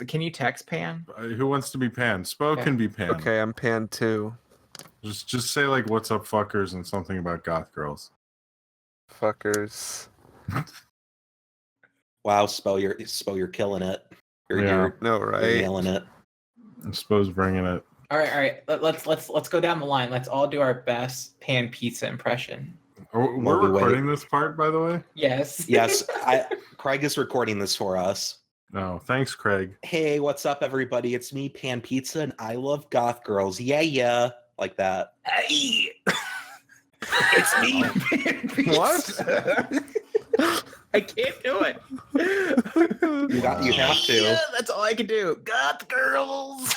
Can you text Pan? Who wants to be Pan? Spoe can be Pan. Okay, I'm Pan too. Just say like "What's up, fuckers" and something about goth girls. Fuckers. Wow, Spoe, you're killing it. You're nailing it. Spoe's bringing it. All right. Let's go down the line. Let's all do our best Pan Pizza impression. We're recording this part, by the way. Yes. Yes. Craig is recording this for us. Oh, thanks, Craig. Hey, what's up, everybody? It's me, Pan Pizza, and I love goth girls. Yeah, like that. Hey, it's me, Pan Pizza. What? I can't do it. You have to. Yeah, that's all I can do. Goth girls.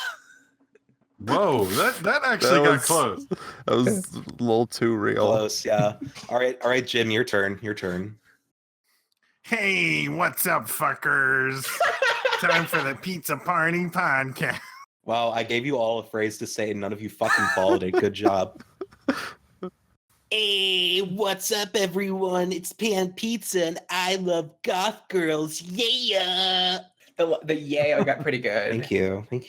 Whoa, that actually got close. That was a little too real. Close, yeah. All right, Jim, your turn. Hey, what's up, fuckers? Time for the Pizza Party podcast. Wow, I gave you all a phrase to say, and none of you fucking followed it. Good job. Hey, what's up, everyone? It's Pan Pizza, and I love goth girls. Yeah. The yay, I got pretty good. Thank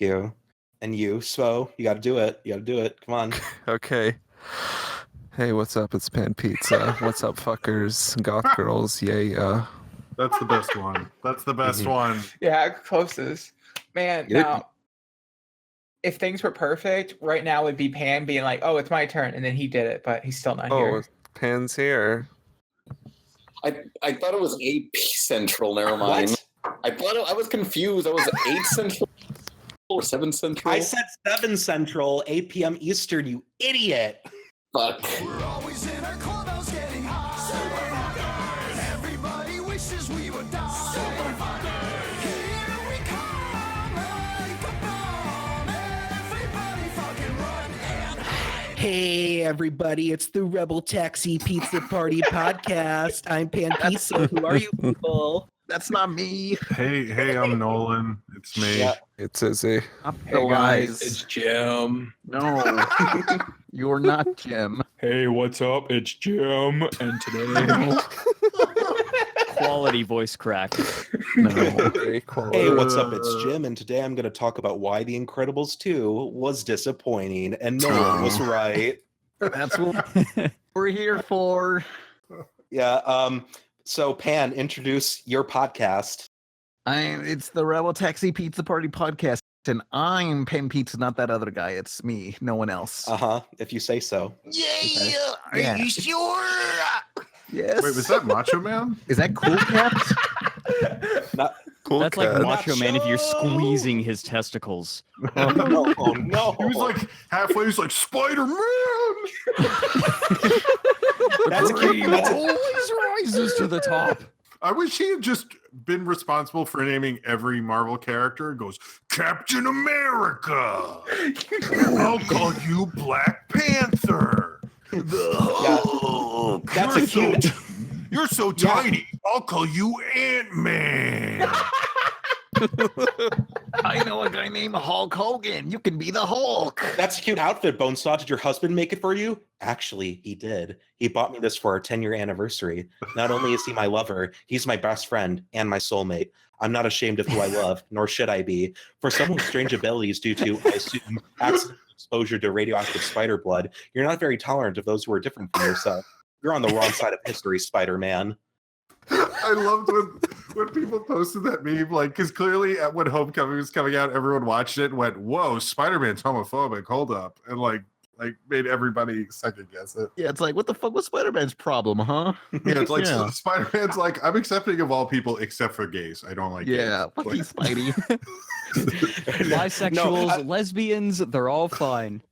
you. And you, Spoe, you got to do it. Come on. Okay. Hey, what's up? It's Pan Pizza. What's up, fuckers? Goth girls. Yeah. That's the best one. That's the best one. Yeah, closest. Man, now, if things were perfect, right now would be Pan being like, oh, it's my turn. And then he did it, but he's still not here. Oh, Pan's here. I thought it was 8 Central. Never mind. What? I was confused. I was 8 Central or 7 Central. I said 7 Central, 8 p.m. Eastern, you idiot. Fuck. We're always in our clubhouse getting high. Super fuckers. Everybody wishes we would die. Super fuckers. Here we come like a bomb. Everybody fucking run and hide. Hey, everybody, it's the RebelTaxi Pizza Party podcast. I'm Pan Pizza. Who are you people? That's not me. Hey, I'm Nolan. It's me. Yeah. It's Izzy. Hey guys, It's Jim. no, you're not Jim. Hey, what's up? It's Jim, and today Quality voice crack. No. Hey, what's up? It's Jim, and today I'm going to talk about why The Incredibles 2 was disappointing, and Nolan was right. That's what we're here for. Yeah. So, Pan, introduce your podcast. It's the RebelTaxi Pizza Party podcast, and I'm Pan Pizza, not that other guy. It's me, no one else. If you say so. Yeah. Okay. Are you sure? Yes. Wait, was that Macho Man? Is that Cool Cat? Not Cool That's cat. like Macho Man if you're squeezing his testicles. oh no. He was like halfway. He's like Spider-Man. That's always rises to the top. I wish he had just been responsible for naming every Marvel character. Goes Captain America. I'll call you Black Panther. That's a cute. You're so tiny. I'll call you Ant-Man. I know a guy named Hulk Hogan. You can be the Hulk. That's a cute outfit, Bonesaw. Did your husband make it for you? Actually, he did. He bought me this for our 10-year anniversary. Not only is he my lover, he's my best friend and my soulmate. I'm not ashamed of who I love, nor should I be. For someone with strange abilities due to, I assume, accidental exposure to radioactive spider blood, you're not very tolerant of those who are different from yourself. You're on the wrong side of history, Spider-Man. I loved when people posted that meme, like, because clearly when Homecoming was coming out, everyone watched it and went, "Whoa, Spider-Man's homophobic. Hold up," and like made everybody second guess it. Yeah, it's like, what the fuck was Spider-Man's problem, huh? Yeah, it's like Yeah. Spider-Man's like, I'm accepting of all people except for gays. I don't like Yeah, gays. fuck you, Spidey. Bisexuals, lesbians, they're all fine.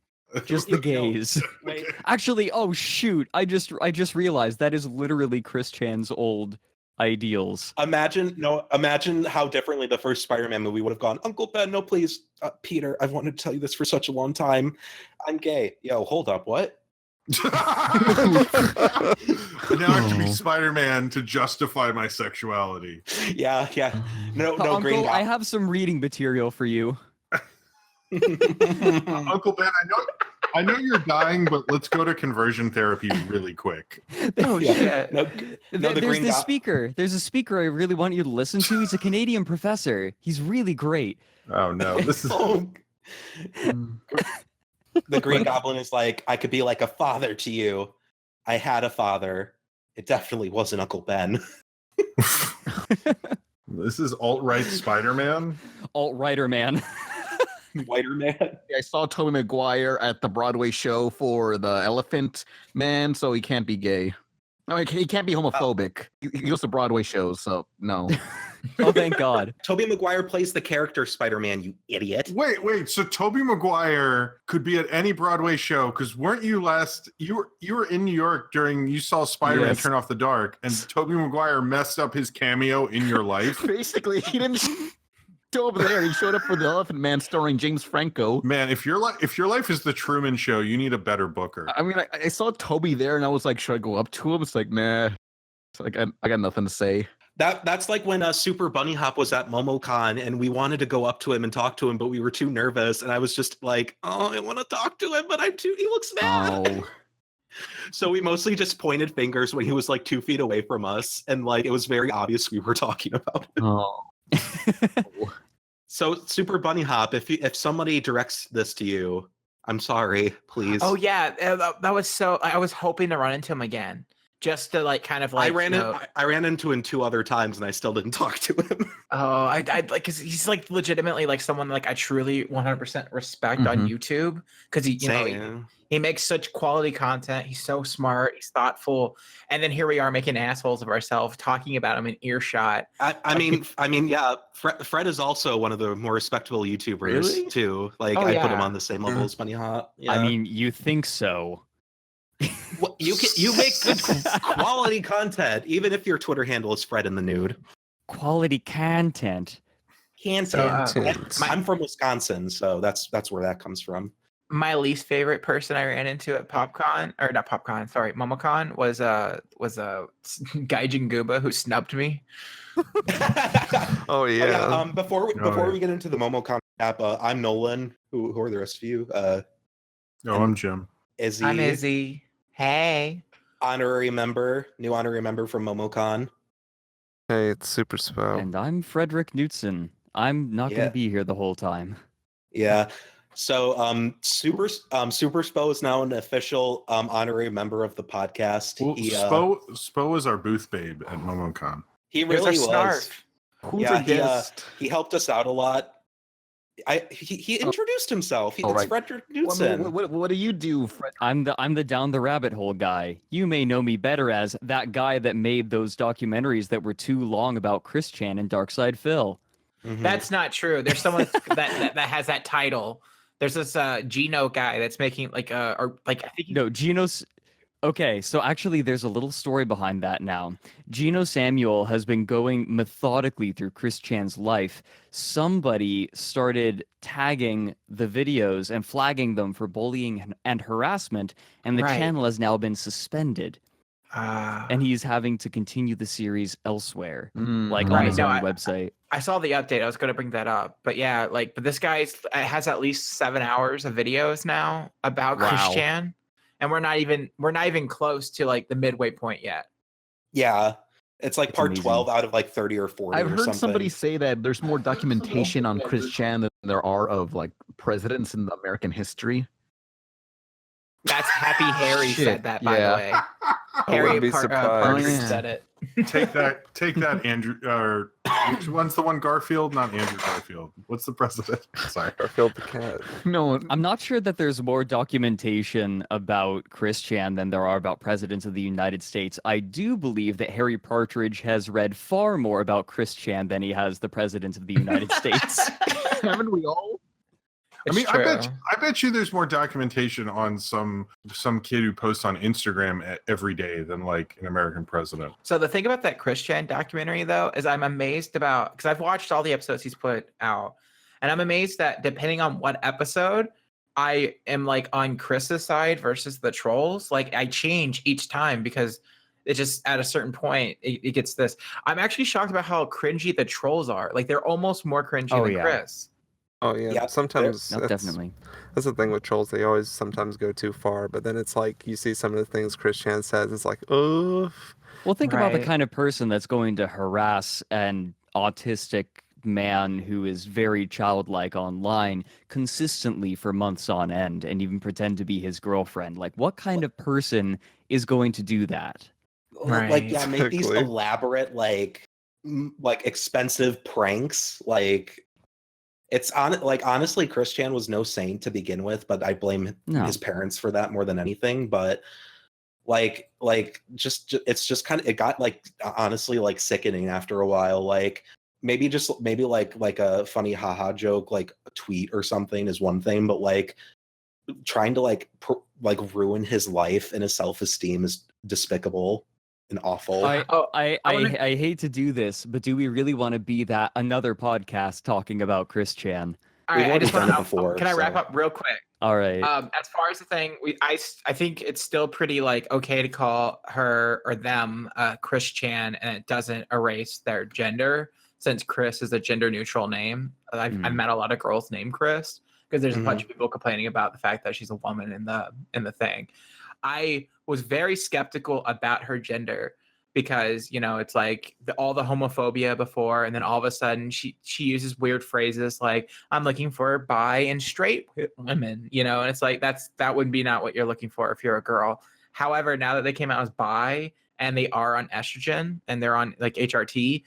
Just the gays. Wait. Actually, oh shoot! I just realized that is literally Chris Chan's old ideals. Imagine how differently the first Spider-Man movie would have gone. Uncle Ben, no, please. Peter, I've wanted to tell you this for such a long time. I'm gay. Yo, hold up, what? And now I have to be Spider-Man to justify my sexuality. Yeah. No, Uncle, Green I have some reading material for you. Uncle Ben, I know you're dying, but let's go to conversion therapy really quick. Oh shit. No, no, the There's green this dot. speaker. There's a speaker I really want you to listen to. He's a Canadian professor. He's really great. Oh no, this is Oh, the Green Goblin is like, I could be like a father to you. I had a father. It definitely wasn't Uncle Ben. this is alt-right Spider-Man. Alt-righter man. Whiter man. I saw Tobey Maguire at the Broadway show for the Elephant Man, so he can't be gay. No, he can't be homophobic. He goes to Broadway shows, so no. Oh, thank God. Tobey Maguire plays the character Spider-Man, you idiot. Wait. So Tobey Maguire could be at any Broadway show because weren't you you were in New York during you saw Spider-Man Yes. Turn Off the Dark and Tobey Maguire messed up his cameo in your life? Basically, he didn't show up there. He showed up for the Elephant Man starring James Franco. Man, if your life is the Truman Show, you need a better booker. I mean, I saw Toby there, and I was like, should I go up to him? It's like, nah. It's like I got nothing to say. That's like when Super Bunny Hop was at Momocon and we wanted to go up to him and talk to him, but we were too nervous. And I was just like, oh, I want to talk to him, but he looks mad. Oh. So we mostly just pointed fingers when he was like 2 feet away from us. And like, it was very obvious we were talking about him. Oh. So Super Bunny Hop, if somebody directs this to you, I'm sorry, please. Oh yeah, that was so. I was hoping to run into him again, just to like kind of like. I ran into him 2 other times and I still didn't talk to him. Oh, I like because he's like legitimately like someone like I truly 100% respect on YouTube because he he makes such quality content. He's so smart. He's thoughtful. And then here we are making assholes of ourselves, talking about him in earshot. I mean, yeah. Fred is also one of the more respectable YouTubers Really? too. Like Oh, I put yeah. him on the same level as Bunny Hop. Yeah. I mean, you think so. Well, you make good quality content, even if your Twitter handle is Fred in the Nude. Quality content. I'm from Wisconsin, so that's where that comes from. My least favorite person I ran into at Momocon was Gaijin Gooba who snubbed me. Oh yeah. Before we get into the Momocon app, I'm Nolan. Who are the rest of you? I'm Jim. Izzy. I'm Izzy. Hey. New honorary member from Momocon. Hey, it's Super Spoe. And I'm Fredrik Knudsen. I'm not going to be here the whole time. Yeah. So Super Spoe is now an official honorary member of the podcast. Well, Spoe is our booth babe at Momocon. He really was. Who's a guest? He helped us out a lot. He introduced himself. It's right. Fredrik Knudsen. What do you do, Fred? I'm the down the rabbit hole guy. You may know me better as that guy that made those documentaries that were too long about Chris Chan and Darkside Phil. Mhm. That's not true. There's someone that has that title. There's this Gino guy that's making I think Gino's. Okay, so actually there's a little story behind that now. Gino Samuel has been going methodically through Chris Chan's life. Somebody started tagging the videos and flagging them for bullying and harassment, and the channel has now been suspended. And he's having to continue the series elsewhere, like on his own website. I saw the update. I was going to bring that up, but yeah, but this guy has at least 7 hours of videos now about Chris Chan, and we're not even close to like the midway point yet. Yeah, it's like part 12 out of like 30 or 40. I've or heard something. somebody say that there's more documentation on Chris Chan than there are of like presidents in American history. That's Happy Harry said that, by the way. wouldn't be surprised. Said it. Take that, Andrew. Or which one's the one Garfield? Not Andrew Garfield. What's the president? Sorry, Garfield the cat. No, I'm not sure that there's more documentation about Chris Chan than there are about presidents of the United States. I do believe that Harry Partridge has read far more about Chris Chan than he has the presidents of the United States. haven't we all? I bet you there's more documentation on some kid who posts on Instagram every day than like an American president. So the thing about that Chris Chan documentary, though, is I'm amazed about, because I've watched all the episodes he's put out, and I'm amazed that depending on what episode, I am like on Chris's side versus the trolls. Like I change each time because it just at a certain point it gets this. I'm actually shocked about how cringy the trolls are. Like they're almost more cringy than Chris. Oh yeah, Yeah, sometimes No, definitely. that's the thing with trolls. They always sometimes go too far, but then it's like you see some of the things Chris Chan says. It's like, oh, Well, think about the Right. kind of person that's going to harass an autistic man who is very childlike online consistently for months on end and even pretend to be his girlfriend. Like, what kind of person is going to do that? Like, yeah, make these Exactly. elaborate, like expensive pranks. Like, it's honestly, Chris Chan was no saint to begin with, but I blame No. his parents for that more than anything. But just it's just kind of, it got like honestly like sickening after a while. Like maybe like a funny haha joke, like a tweet or something is one thing, but like trying to like ruin his life and his self-esteem is despicable and awful. I wanna- hate to do this, but do we really want to be that another podcast talking about Chris Chan? All We've right, I already just done want it before, Can I wrap so- up real quick? All right. As far as the thing, I think it's still pretty like okay to call her or them Chris Chan, and it doesn't erase their gender since Chris is a gender neutral name. I've met a lot of girls named Chris because there's a bunch of people complaining about the fact that she's a woman in the thing. I was very skeptical about her gender because it's like all the homophobia before, and then all of a sudden she uses weird phrases like I'm looking for bi and straight women, and it's like that would be not what you're looking for if you're a girl. However, now that they came out as bi and they are on estrogen and they're on like HRT,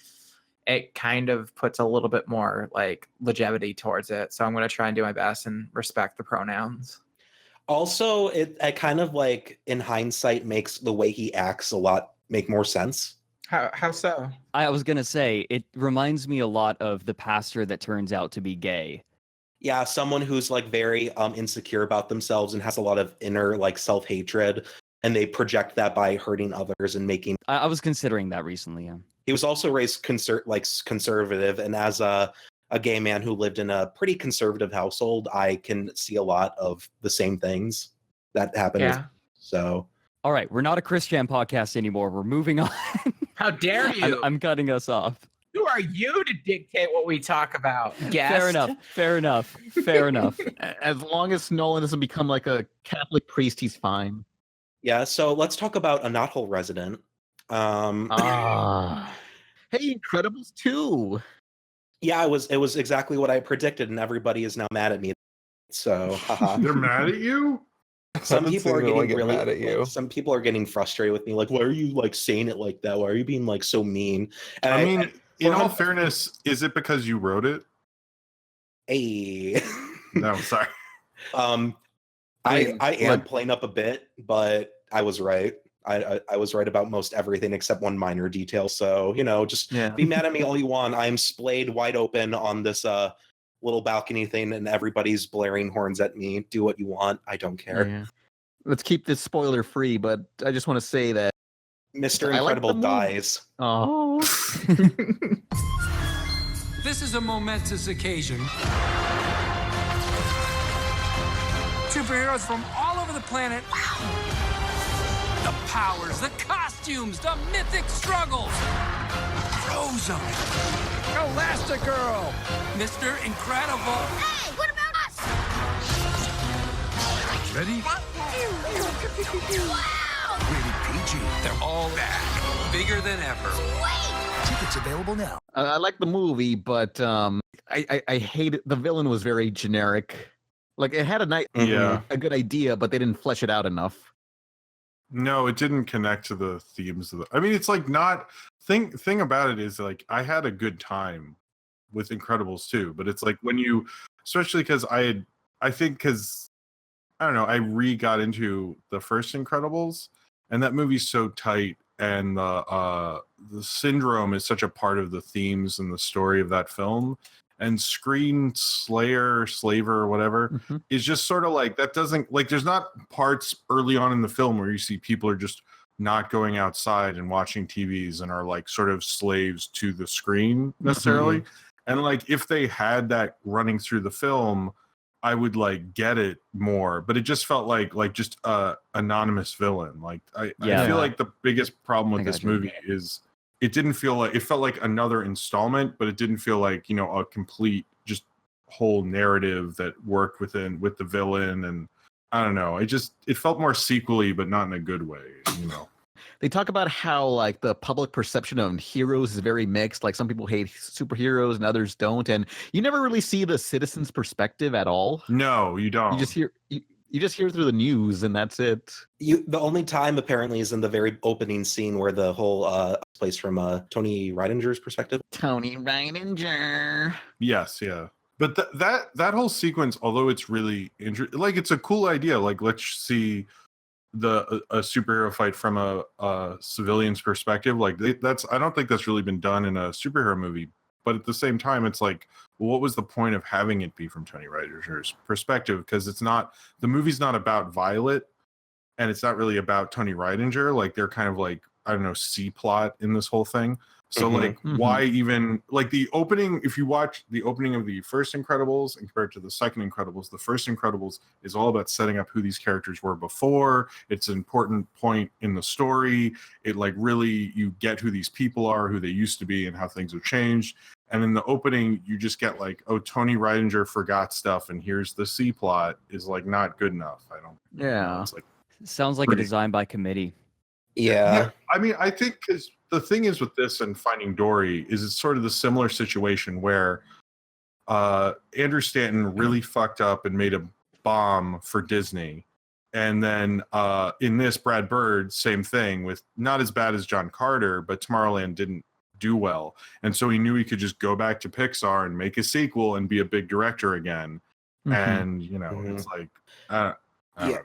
it kind of puts a little bit more like longevity towards it. So I'm going to try and do my best and respect the pronouns. Also, it kind of like in hindsight makes the way he acts make more sense. How so? I was gonna say it reminds me a lot of the pastor that turns out to be gay. Yeah, someone who's like very insecure about themselves and has a lot of inner like self-hatred, and they project that by hurting others and making. I was considering that recently. Yeah. He was also raised conservative, and as a gay man who lived in a pretty conservative household, I can see a lot of the same things that happen. Yeah. So. All right, we're not a Chris Chan podcast anymore. We're moving on. How dare you? I'm cutting us off. Who are you to dictate what we talk about? Guest? Fair enough. As long as Nolan doesn't become like a Catholic priest, he's fine. Yeah, so let's talk about a knothole resident. Hey, Incredibles 2. Yeah, it was exactly what I predicted, and everybody is now mad at me. So, haha. They're mad at you? Some people are getting get really mad at you. some people are getting frustrated with me. Like, why are you like saying it like that? Why are you being like so mean? And I mean, in all 400 fairness, is it because you wrote it? Hey. No, sorry. I am playing up a bit, but I was right. I was right about most everything except one minor detail. So, just be mad at me all you want. I'm splayed wide open on this little balcony thing, and everybody's blaring horns at me. Do what you want. I don't care. Yeah. Let's keep this spoiler free, but I just want to say that Mr. I like Incredible the movie. dies. Oh. This is a momentous occasion. Superheroes from all over the planet. The powers, the costumes, the mythic struggles. Frozen. Elastigirl. Mr. Incredible. Hey, what about us? Ready? Wow! Rated PG. They're all back. Bigger than ever. Wait! Tickets available now. I like the movie, but I hate it. The villain was very generic. Like it had Yeah. a good idea, but they didn't flesh it out enough. No, it didn't connect to the themes of the. I mean, it's like not thing about it is like I had a good time with Incredibles too, but it's like when you, especially because I think because I don't know, I got into the first Incredibles, and that movie's so tight, and the syndrome is such a part of the themes and the story of that film. And Screen Slayer, Slaver, or whatever, is just sort of like that doesn't like there's not parts early on in the film where you see people are just not going outside and watching TVs and are like sort of slaves to the screen necessarily. And like if they had that running through the film, I would like get it more. But it just felt like just a anonymous villain. Like I feel like the biggest problem with this movie is it didn't feel like it felt like another installment, but it didn't feel like, a complete just whole narrative that worked with the villain, and I don't know. It felt more sequely, but not in a good way, you know. They talk about how like the public perception of heroes is very mixed. Like some people hate superheroes and others don't, and you never really see the citizen's perspective at all. No, you don't. You just hear through the news, and that's it. The only time apparently is in the very opening scene where the whole plays from Tony Reidinger's perspective. Tony Reidinger. Yes, yeah. But that whole sequence, although it's really like it's a cool idea. Like let's see a superhero fight from a civilian's perspective. Like that's I don't think that's really been done in a superhero movie. But at the same time, it's like, well, what was the point of having it be from Tony Reidinger's perspective? Because the movie's not about Violet, and it's not really about Tony Reidinger. Like they're kind of like, I don't know, C-plot in this whole thing. So why even like the opening? If you watch the opening of the first Incredibles and compare it to the second Incredibles, the first Incredibles is all about setting up who these characters were before. It's an important point in the story. It like really you get who these people are, who they used to be, and how things have changed. And in the opening, you just get like, oh, Tony Reidinger forgot stuff, and here's the C plot is like not good enough. I don't. Yeah. It's like Sounds like a design by committee. Yeah. I mean, I think because the thing is with this and Finding Dory is it's sort of the similar situation where Andrew Stanton really fucked up and made a bomb for Disney. And then in this, Brad Bird, same thing with not as bad as John Carter, but Tomorrowland didn't do well. And so he knew he could just go back to Pixar and make a sequel and be a big director again. And, you know, it's like, I don't know.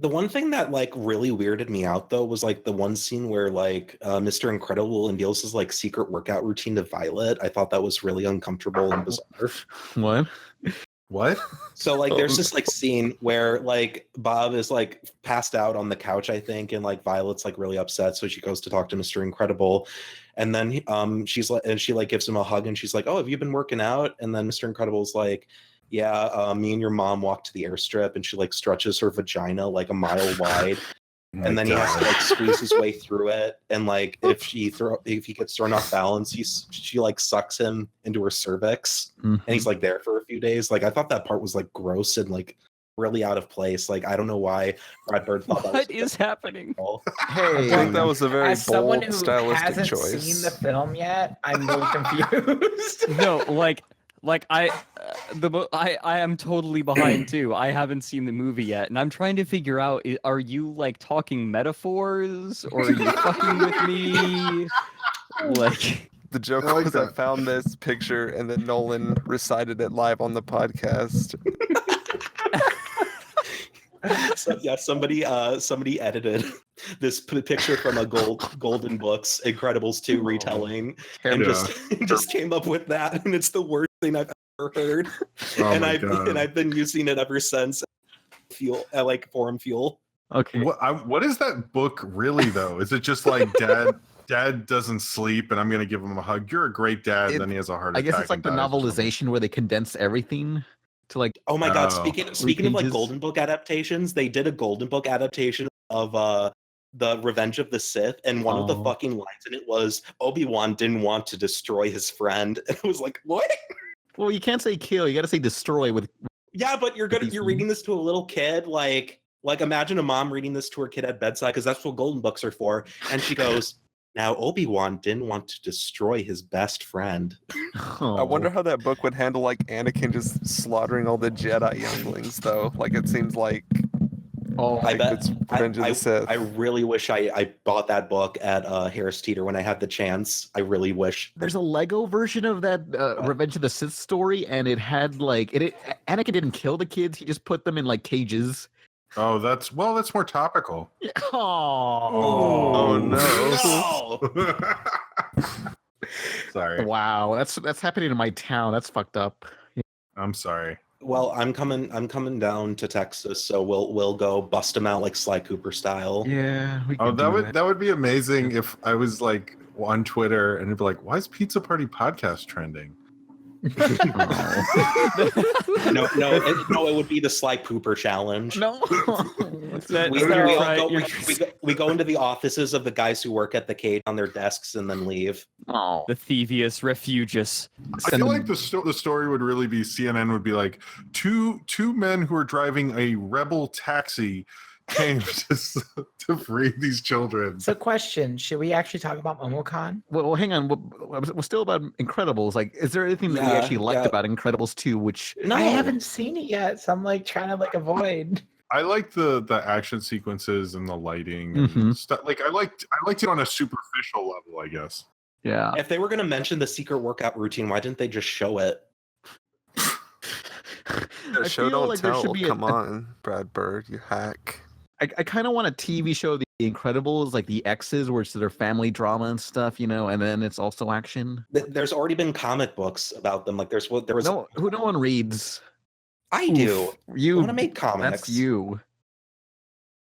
The one thing that like really weirded me out though was like the one scene where like Mr. Incredible unveils his like secret workout routine to Violet. I thought that was really uncomfortable and bizarre. What? So like there's this like scene where like Bob is like passed out on the couch, I think, and like Violet's like really upset, so she goes to talk to Mr. Incredible, and then she's like, and she like gives him a hug, and she's like, "Oh, have you been working out?" And then Mr. Incredible's like, "Yeah, me and your mom walked to the airstrip," and she like stretches her vagina like a mile wide. And then he has to like squeeze his way through it, and like if he gets thrown off balance, she like sucks him into her cervix, and he's like there for a few days. Like I thought that part was like gross and like really out of place. Like I don't know why Brad Bird thought What is happening? I think that was a very As someone bold who stylistic hasn't choice. seen the film yet, I'm really confused. No, like I am totally behind too. I haven't seen the movie yet, and I'm trying to figure out: are you like talking metaphors, or are you fucking with me? Like The joke like was I that. found this picture and then Nolan recited it live on the podcast. So, yeah, somebody edited this picture from a Golden Books Incredibles 2 retelling, and just came up with that, and it's the worst thing I've ever heard. And I've been using it ever since. Like forum fuel. Okay. What is that book really though? Is it just like dad doesn't sleep and I'm gonna give him a hug? You're a great dad, and then he has a heart I attack. guess it's like the and dies or something. novelization where they condense everything to like. Oh my god! Oh. Speaking of like pages. Golden Book adaptations, they did a Golden Book adaptation of the Revenge of the Sith, and one of the fucking lines in it was Obi-Wan didn't want to destroy his friend, and it was like, what? Well, you can't say kill. You got to say destroy with. Yeah, but you're reading this to a little kid, like imagine a mom reading this to her kid at bedside, because that's what Golden Books are for, and she goes, "Now Obi-Wan didn't want to destroy his best friend." I wonder how that book would handle like Anakin just slaughtering all the Jedi younglings, though. Like it seems like. Oh, I bet. It's Revenge of the Sith. I really wish I bought that book at Harris Teeter when I had the chance. I really wish. There's a Lego version of that Revenge of the Sith story, and it had like Anakin didn't kill the kids; he just put them in like cages. Oh, that's more topical. Oh no! Sorry. Wow, that's happening in my town. That's fucked up. I'm sorry. Well, I'm coming down to Texas, so we'll go bust them out like Sly Cooper style. Yeah. Oh, that would be amazing if I was like on Twitter and it'd be like, why is Pizza Party Podcast trending? No, it would be the Sly Pooper challenge. No. We go into the offices of the guys who work at the cage on their desks and then leave. Oh. The Thievius Refugius. I feel like the story would really be CNN would be like two men who are driving a rebel taxi came to free these children. So, question: should we actually talk about Momocon? Well, hang on. We're still about Incredibles. Like, is there anything that you actually liked about Incredibles 2? Which I haven't seen it yet, so I'm like trying to like avoid. I like the action sequences and the lighting and stuff. Like I liked it on a superficial level, I guess. Yeah. If they were going to mention the secret workout routine, why didn't they just show it? Show don't tell. Come on, Brad Bird, you hack. I kind of want a TV show, The Incredibles, like the X's, where it's their family drama and stuff, you know, and then it's also action. There's already been comic books about them. Like there was no one reads. I do. You want to make comics. That's you.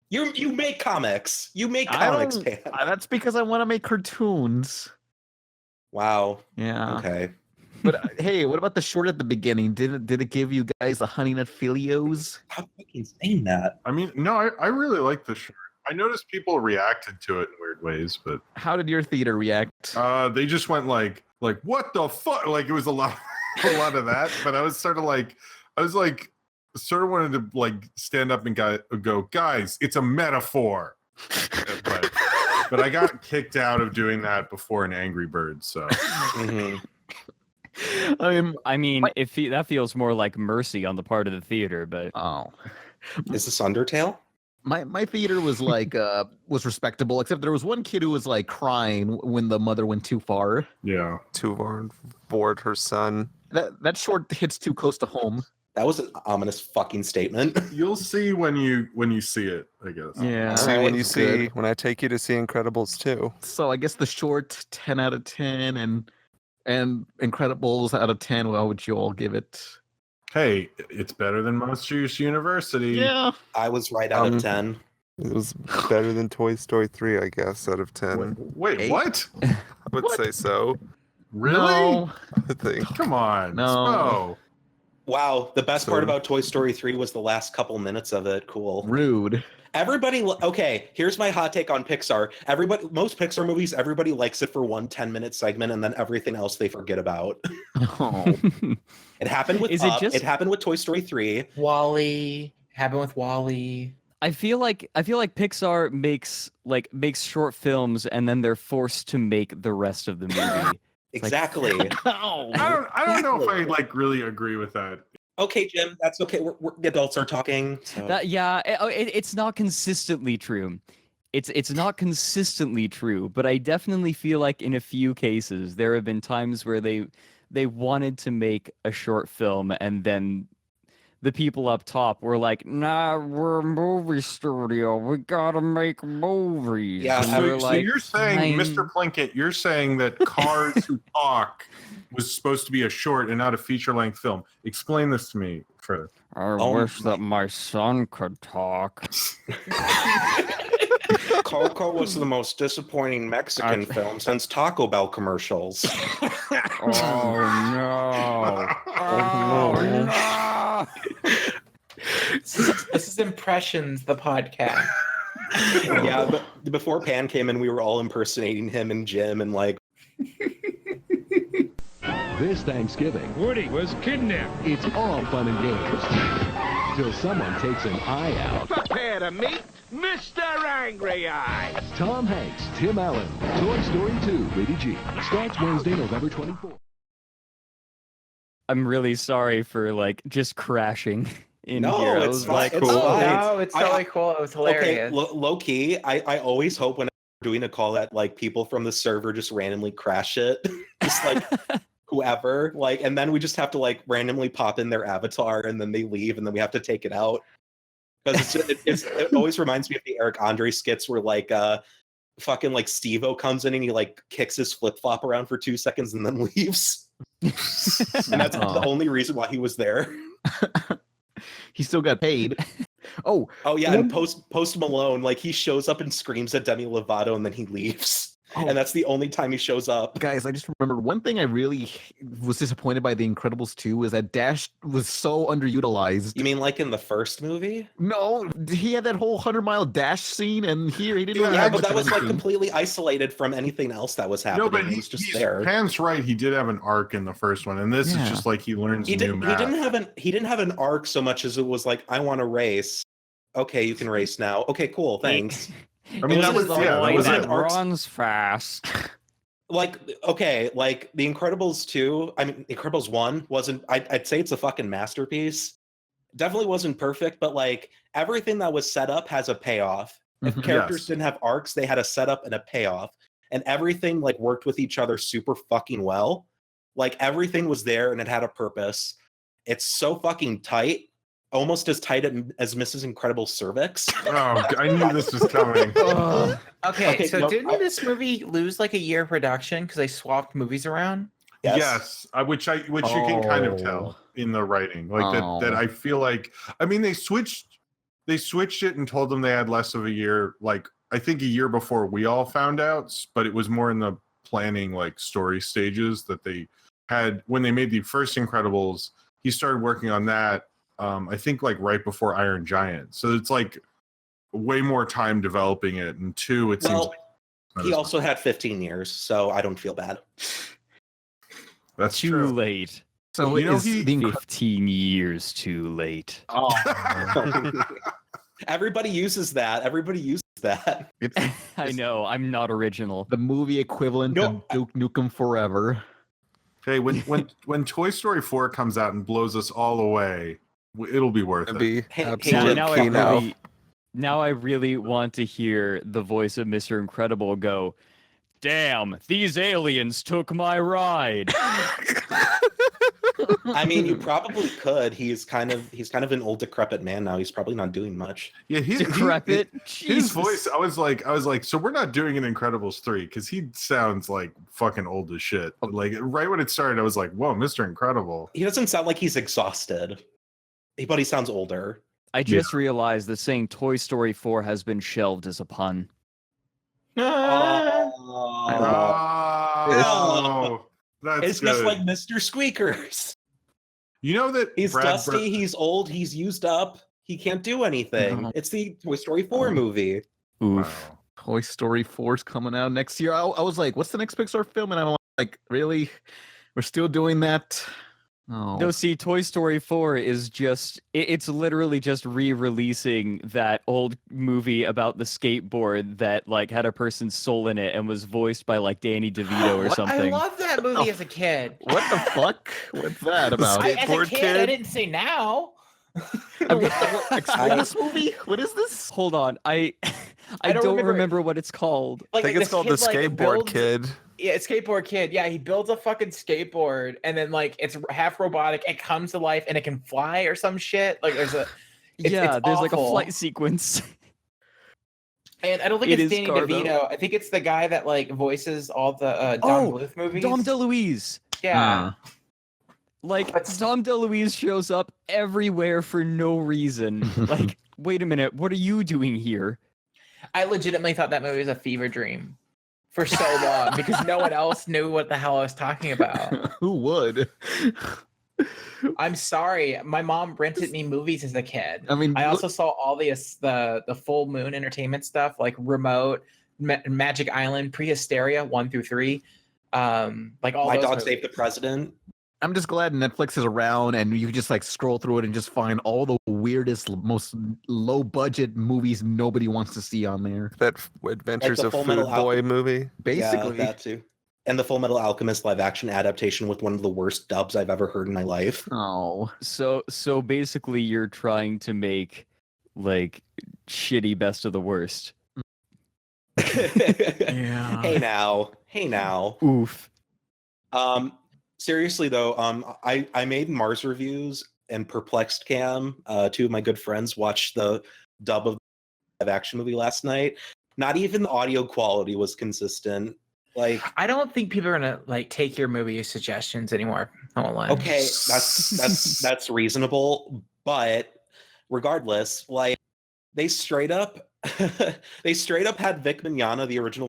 You make comics. You make comics, Pan. That's because I want to make cartoons. Wow. Yeah. Okay. But hey, what about the short at the beginning? Did it give you guys the Honey Nut Filios? How fucking saying that? I mean, no, I really like the short. I noticed people reacted to it in weird ways, but how did your theater react? They just went like what the fuck? Like it was a lot of that. But I was sort of wanted to like stand up and go, guys, it's a metaphor. but I got kicked out of doing that before an Angry Bird. So. I mean, that feels more like mercy on the part of the theater, but is this Undertale? My theater was like was respectable, except there was one kid who was like crying when the mother went too far. Yeah, too far bored her son. That short hits too close to home. That was an ominous fucking statement. You'll see when you see it, I guess. Yeah. See when you see when I take you to see Incredibles 2. So I guess the short 10 out of 10 and Incredibles out of 10. What would you all give it? Hey, it's better than Monsters University. Yeah. I was right out of 10. It was better than Toy Story 3, I guess, out of 10. Wait, what? I would say so. Really? No. I think. Come on. No. Spoe. Wow, the best part about Toy Story 3 was the last couple minutes of it. Cool. Rude. Okay, here's my hot take on Pixar. Most Pixar movies, everybody likes it for one 10-minute segment, and then everything else they forget about. Oh. It happened with it happened with Toy Story 3. Wall-E happened with Wall-E. I feel like Pixar makes short films and then they're forced to make the rest of the movie. Exactly. I don't know if I like really agree with that. Okay, Jim, that's okay. The adults are talking. So. It's not consistently true. It's not consistently true, but I definitely feel like in a few cases there have been times where they wanted to make a short film and then the people up top were like, "Nah, we're a movie studio. We gotta make movies." Yeah, so you're saying, Mr. Plinkett, you're saying that Cars Who Talk was supposed to be a short and not a feature-length film. Explain this to me, further. I wish that my son could talk. Coco was the most disappointing Mexican film since Taco Bell commercials. Oh no! Oh no! This is Impressions, the podcast. Yeah, but before Pan came in, we were all impersonating him and Jim and like. This Thanksgiving, Woody was kidnapped. it's all fun and games till someone takes an eye out. Prepare to meet Mr. Angry Eyes. Tom Hanks, Tim Allen, Toy Story 2, rated G. Starts Wednesday, November 24th. I'm really sorry for just crashing in No, here. I it's was fine. like, It's cool. fine. No, it's totally cool. It was hilarious. Okay, low key, I always hope when I'm doing a call that people from the server just randomly crash it. Just whoever, and then we just have to randomly pop in their avatar and then they leave and then we have to take it out. Because it always reminds me of the Eric Andre skits where fucking Steve-O comes in and he kicks his flip-flop around for 2 seconds and then leaves. And that's the only reason why he was there. He still got paid. Oh yeah, and Post Malone, he shows up and screams at Demi Lovato and then he leaves. and that's the only time he shows up. Guys, I just remember one thing I really was disappointed by The Incredibles 2 was that Dash was so underutilized. You mean like in the first movie? No, he had that whole 100-mile dash scene, and here he didn't really Yeah, have but much that of was like anything. completely isolated from anything else that was happening. No, but It was just there. Pam's right. He did have an arc in the first one, and this is just like he learns He new didn't. math. He didn't have an arc so much as it was like, I want to race. Okay, you can race now. Okay, cool. Thanks. I mean, that was an arc. runs fast. Like, okay, like The Incredibles 2, I mean, The Incredibles 1 wasn't, I'd say it's a fucking masterpiece. Definitely wasn't perfect, but like everything that was set up has a payoff. If characters didn't have arcs, they had a setup and a payoff. And everything like worked with each other super fucking well. Like everything was there and it had a purpose. It's so fucking tight. Almost as tight as Mrs. Incredible cervix. Oh, I knew this was coming. Okay, so no, didn't this movie lose like a year of production because they swapped movies around? Yes, which you can kind of tell in the writing, like that I feel like. I mean, they switched it and told them they had less of a year. Like I think a year before we all found out, but it was more in the planning, like story stages that they had when they made the first Incredibles. He started working on that. I think like right before Iron Giant. So it's like way more time developing it. And two, it seems like he also had 15 years, so I don't feel bad. That's too true. late. So you know, is the 15 years too late. Oh. Everybody uses that. I know. I'm not original. The movie equivalent of Duke Nukem Forever. Hey, when Toy Story 4 comes out and blows us all away, it'll be worth it. Now I really want to hear the voice of Mr. Incredible go, "Damn, these aliens took my ride." I mean, you probably could. He's kind of an old decrepit man now. He's probably not doing much. Yeah, decrepit. His voice. I was like, so we're not doing an Incredibles 3 because he sounds like fucking old as shit. Like right when it started, I was like, whoa, Mr. Incredible. He doesn't sound like he's exhausted, but he sounds older. I just realized that saying Toy Story 4 has been shelved as a pun. Oh, that's it's just good. like Mr. Squeakers. You know that he's dusty, he's old, he's used up, he can't do anything. No. It's the Toy Story 4 movie. Oof. Wow. Toy Story 4 is coming out next year. I was like, what's the next Pixar film? And I'm like, really? We're still doing that? Oh. No, see, Toy Story 4 is just, it's literally just re-releasing that old movie about the skateboard that like had a person's soul in it and was voiced by like Danny DeVito or something. I loved that movie as a kid. What the fuck? What's that about? As a kid, I didn't say now. Explain this movie? What is this? Hold on, I don't remember what it's called. I think it's called The Skateboard Kid. Yeah, skateboard kid. Yeah, he builds a fucking skateboard and then like it's half robotic. It comes to life and it can fly or some shit. Like there's there's awful. like a flight sequence. And I don't think it's Danny DeVito. I think it's the guy that like voices all the Don Bluth movies. Dom DeLuise. Yeah. Like Dom DeLuise shows up everywhere for no reason. Like, wait a minute, what are you doing here? I legitimately thought that movie was a fever dream for so long because no one else knew what the hell I was talking about. Who would? I'm sorry. My mom rented me movies as a kid. I mean, I also saw all the Full Moon Entertainment stuff like Remote, Magic Island, Prehysteria 1 through 3. Like all My those Dog movies. Saved the President. I'm just glad Netflix is around and you can just like scroll through it and just find all the weirdest, most low budget movies nobody wants to see on there. That Adventures Like of the Full Food Metal Boy movie. Basically. Yeah, that too. And the Full Metal Alchemist live action adaptation with one of the worst dubs I've ever heard in my life. Oh. So basically you're trying to make like shitty best of the worst. Yeah. Hey now. Oof. Seriously though, I made Mars reviews and Perplexed Cam, two of my good friends, watched the dub of the live action movie last night. Not even the audio quality was consistent. Like, I don't think people are gonna like take your movie suggestions anymore. I won't lie. okay, that's reasonable, but regardless, like they straight up had Vic Mignogna, the original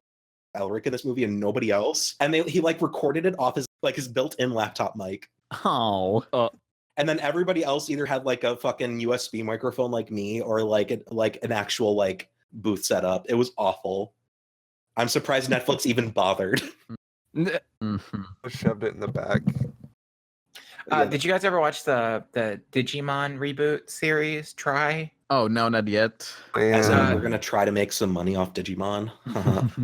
Elric in this movie and nobody else. And he like recorded it off his built-in laptop mic. Oh. And then everybody else either had like a fucking USB microphone like me or like an actual like booth setup. It was awful. I'm surprised Netflix even bothered. Shoved it in the back. Did you guys ever watch the Digimon reboot series? Try. Oh no, not yet. As in, we're gonna try to make some money off Digimon.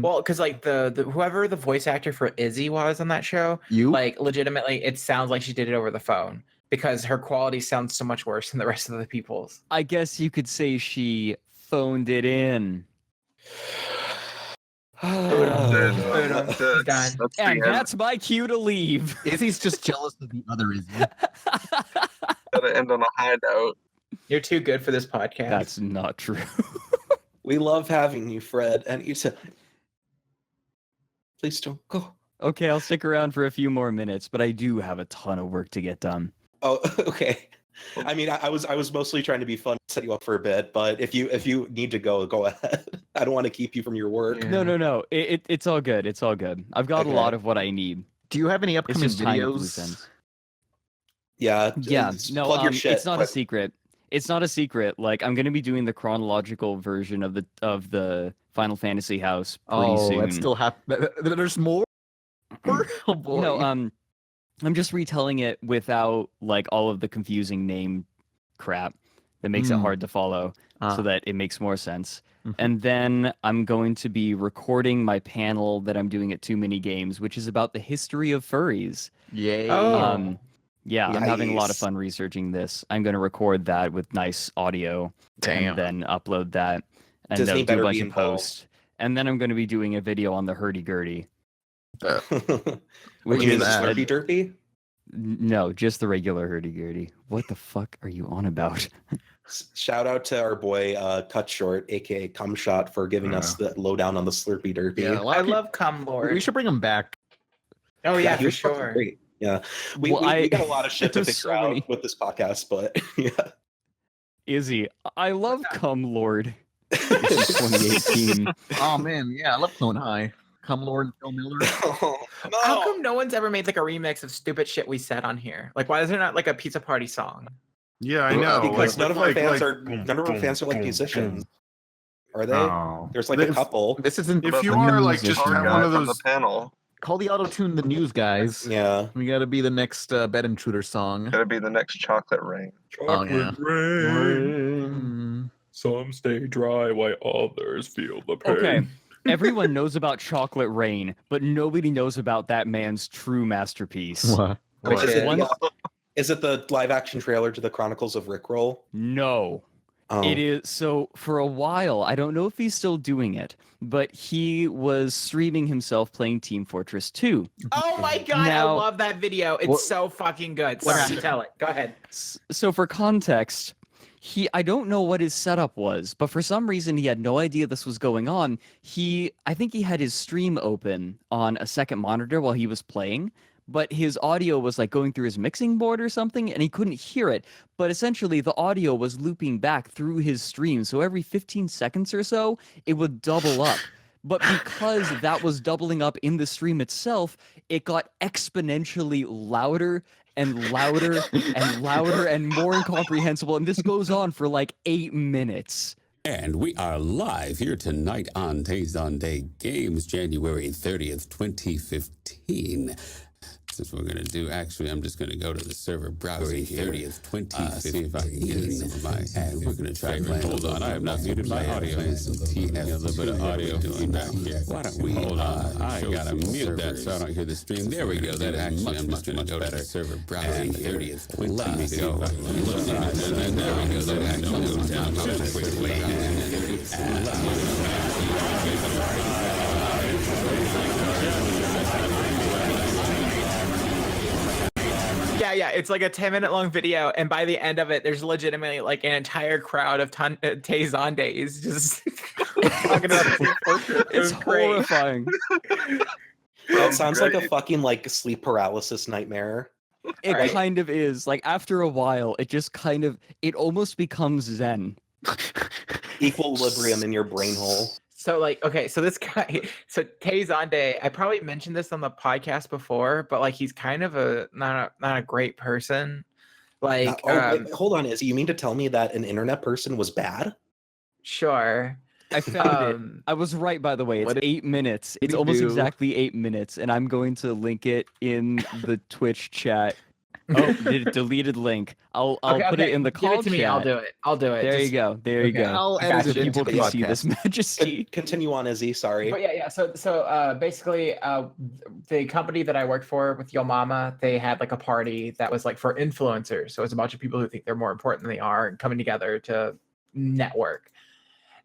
Well, because like the whoever the voice actor for Izzy was on that show, like legitimately, it sounds like she did it over the phone because her quality sounds so much worse than the rest of the people's. I guess you could say she phoned it in. Done. And that's my cue to leave. Izzy's just jealous of the other Izzy. Gotta end on a high note. You're too good for this podcast. That's not true. We love having you, Fred. And you said, please don't go. Okay, I'll stick around for a few more minutes, but I do have a ton of work to get done. Oh, okay. I mean, I was mostly trying to be fun, set you up for a bit, but if you need to go ahead. I don't want to keep you from your work. No. It's all good. It's all good. I've got a lot of what I need. Do you have any upcoming It's just tying up loose videos? ends. Yeah. No, plug your shit. it's not a secret. It's not a secret. Like I'm gonna be doing the chronological version of the Final Fantasy house pretty soon. That still there's more. Oh boy. No, I'm just retelling it without like all of the confusing name crap that makes it hard to follow, so that it makes more sense. And then I'm going to be recording my panel that I'm doing at Too Many Games, which is about the history of furries. Yay. Yeah, I'm having a lot of Nice. fun researching this. I'm going to record that with nice audio and then upload that and Disney then do better a bunch be of involved. posts. And then I'm going to be doing a video on the hurdy-gurdy. Which is is that? Slurpy Derpy? No, just the regular hurdy-gurdy. What the fuck are you on about? Shout out to our boy Cut Short, aka Cum Shot, for giving us the lowdown on the Slurpy Derpy. Yeah, I love Cum Lord. We should bring him back. Oh yeah, he for was fucking sure. Great. Yeah, we got a lot of shit to There's figure so out many. with this podcast, but yeah. Izzy, I love Cum Lord. This is 2018. Oh man, yeah, I love Clone High. Come Lord Phil Miller. How come no one's ever made like a remix of stupid shit we said on here? Like, why is there not like a pizza party song? Yeah, I know. Because none of our fans are boom, none of our boom, fans are like boom, musicians. boom. Are they? Oh. There's like a couple. This isn't. If you are like just Our have guy one of from those. the panel. Call the auto tune the news guys. Yeah. We got to be the next Bed Intruder song. Gotta be the next chocolate rain. Oh yeah. Chocolate rain. Mm. Some stay dry while others feel the pain. Okay, everyone knows about Chocolate Rain, but nobody knows about that man's true masterpiece. What? Which Is is it, is it the live action trailer to the Chronicles of Rickroll? No. Oh. It is so for a while. I don't know if he's still doing it, but he was streaming himself playing Team Fortress 2. Oh my god, Now- I love that video. It's What- so fucking good. what Sorry, happened? tell it. Go ahead. So for context, I don't know what his setup was, but for some reason he had no idea this was going on. I think he had his stream open on a second monitor while he was playing, but his audio was like going through his mixing board or something and he couldn't hear it. But essentially the audio was looping back through his stream. So every 15 seconds or so, it would double up. But because that was doubling up in the stream itself, it got exponentially louder and louder and louder and more incomprehensible. And this goes on for like 8 minutes. And we are live here tonight on Zonday Games, January 30th, 2015. Since we're going to do, actually, I'm just going to go to the server browser here. 30th, 2015. See if I can get it some of my, and we're going to try playing. Hold on, I have not muted my audio. Playing some TF, a little bit of audio feedback here. Why don't we, hold on, I got to mute that so I don't hear the stream. There we go, that actually, I'm just going to go to the server browser here. 30th, 2015. Let me go. And there we go, that actually goes down so quickly. Yeah, it's like a 10-minute long video, and by the end of it, there's legitimately like an entire crowd of Zondays just talking about Team Fortress. It was It's great. horrifying. It sounds like a fucking like sleep paralysis nightmare. It Right. kind of is. Like after a while, it almost becomes Zen. Equilibrium in your brain hole. So like, okay, so this guy, so Tay Zonday, I probably mentioned this on the podcast before, but like he's kind of not a great person. Like, wait, hold on, Izzy. You mean to tell me that an internet person was bad? Sure. I found it. I was right, by the way. It's 8 minutes. It's almost exactly 8 minutes, and I'm going to link it in the Twitch chat. Oh, deleted link. I'll put it in the call Give it to me. chat. I'll do it. There you go. There you go. I'll edit it People into the can see podcast. this majesty. Continue on, Izzy. Sorry. But yeah. So basically, the company that I worked for with Yo Mama, they had like a party that was like for influencers. So it's a bunch of people who think they're more important than they are and coming together to network.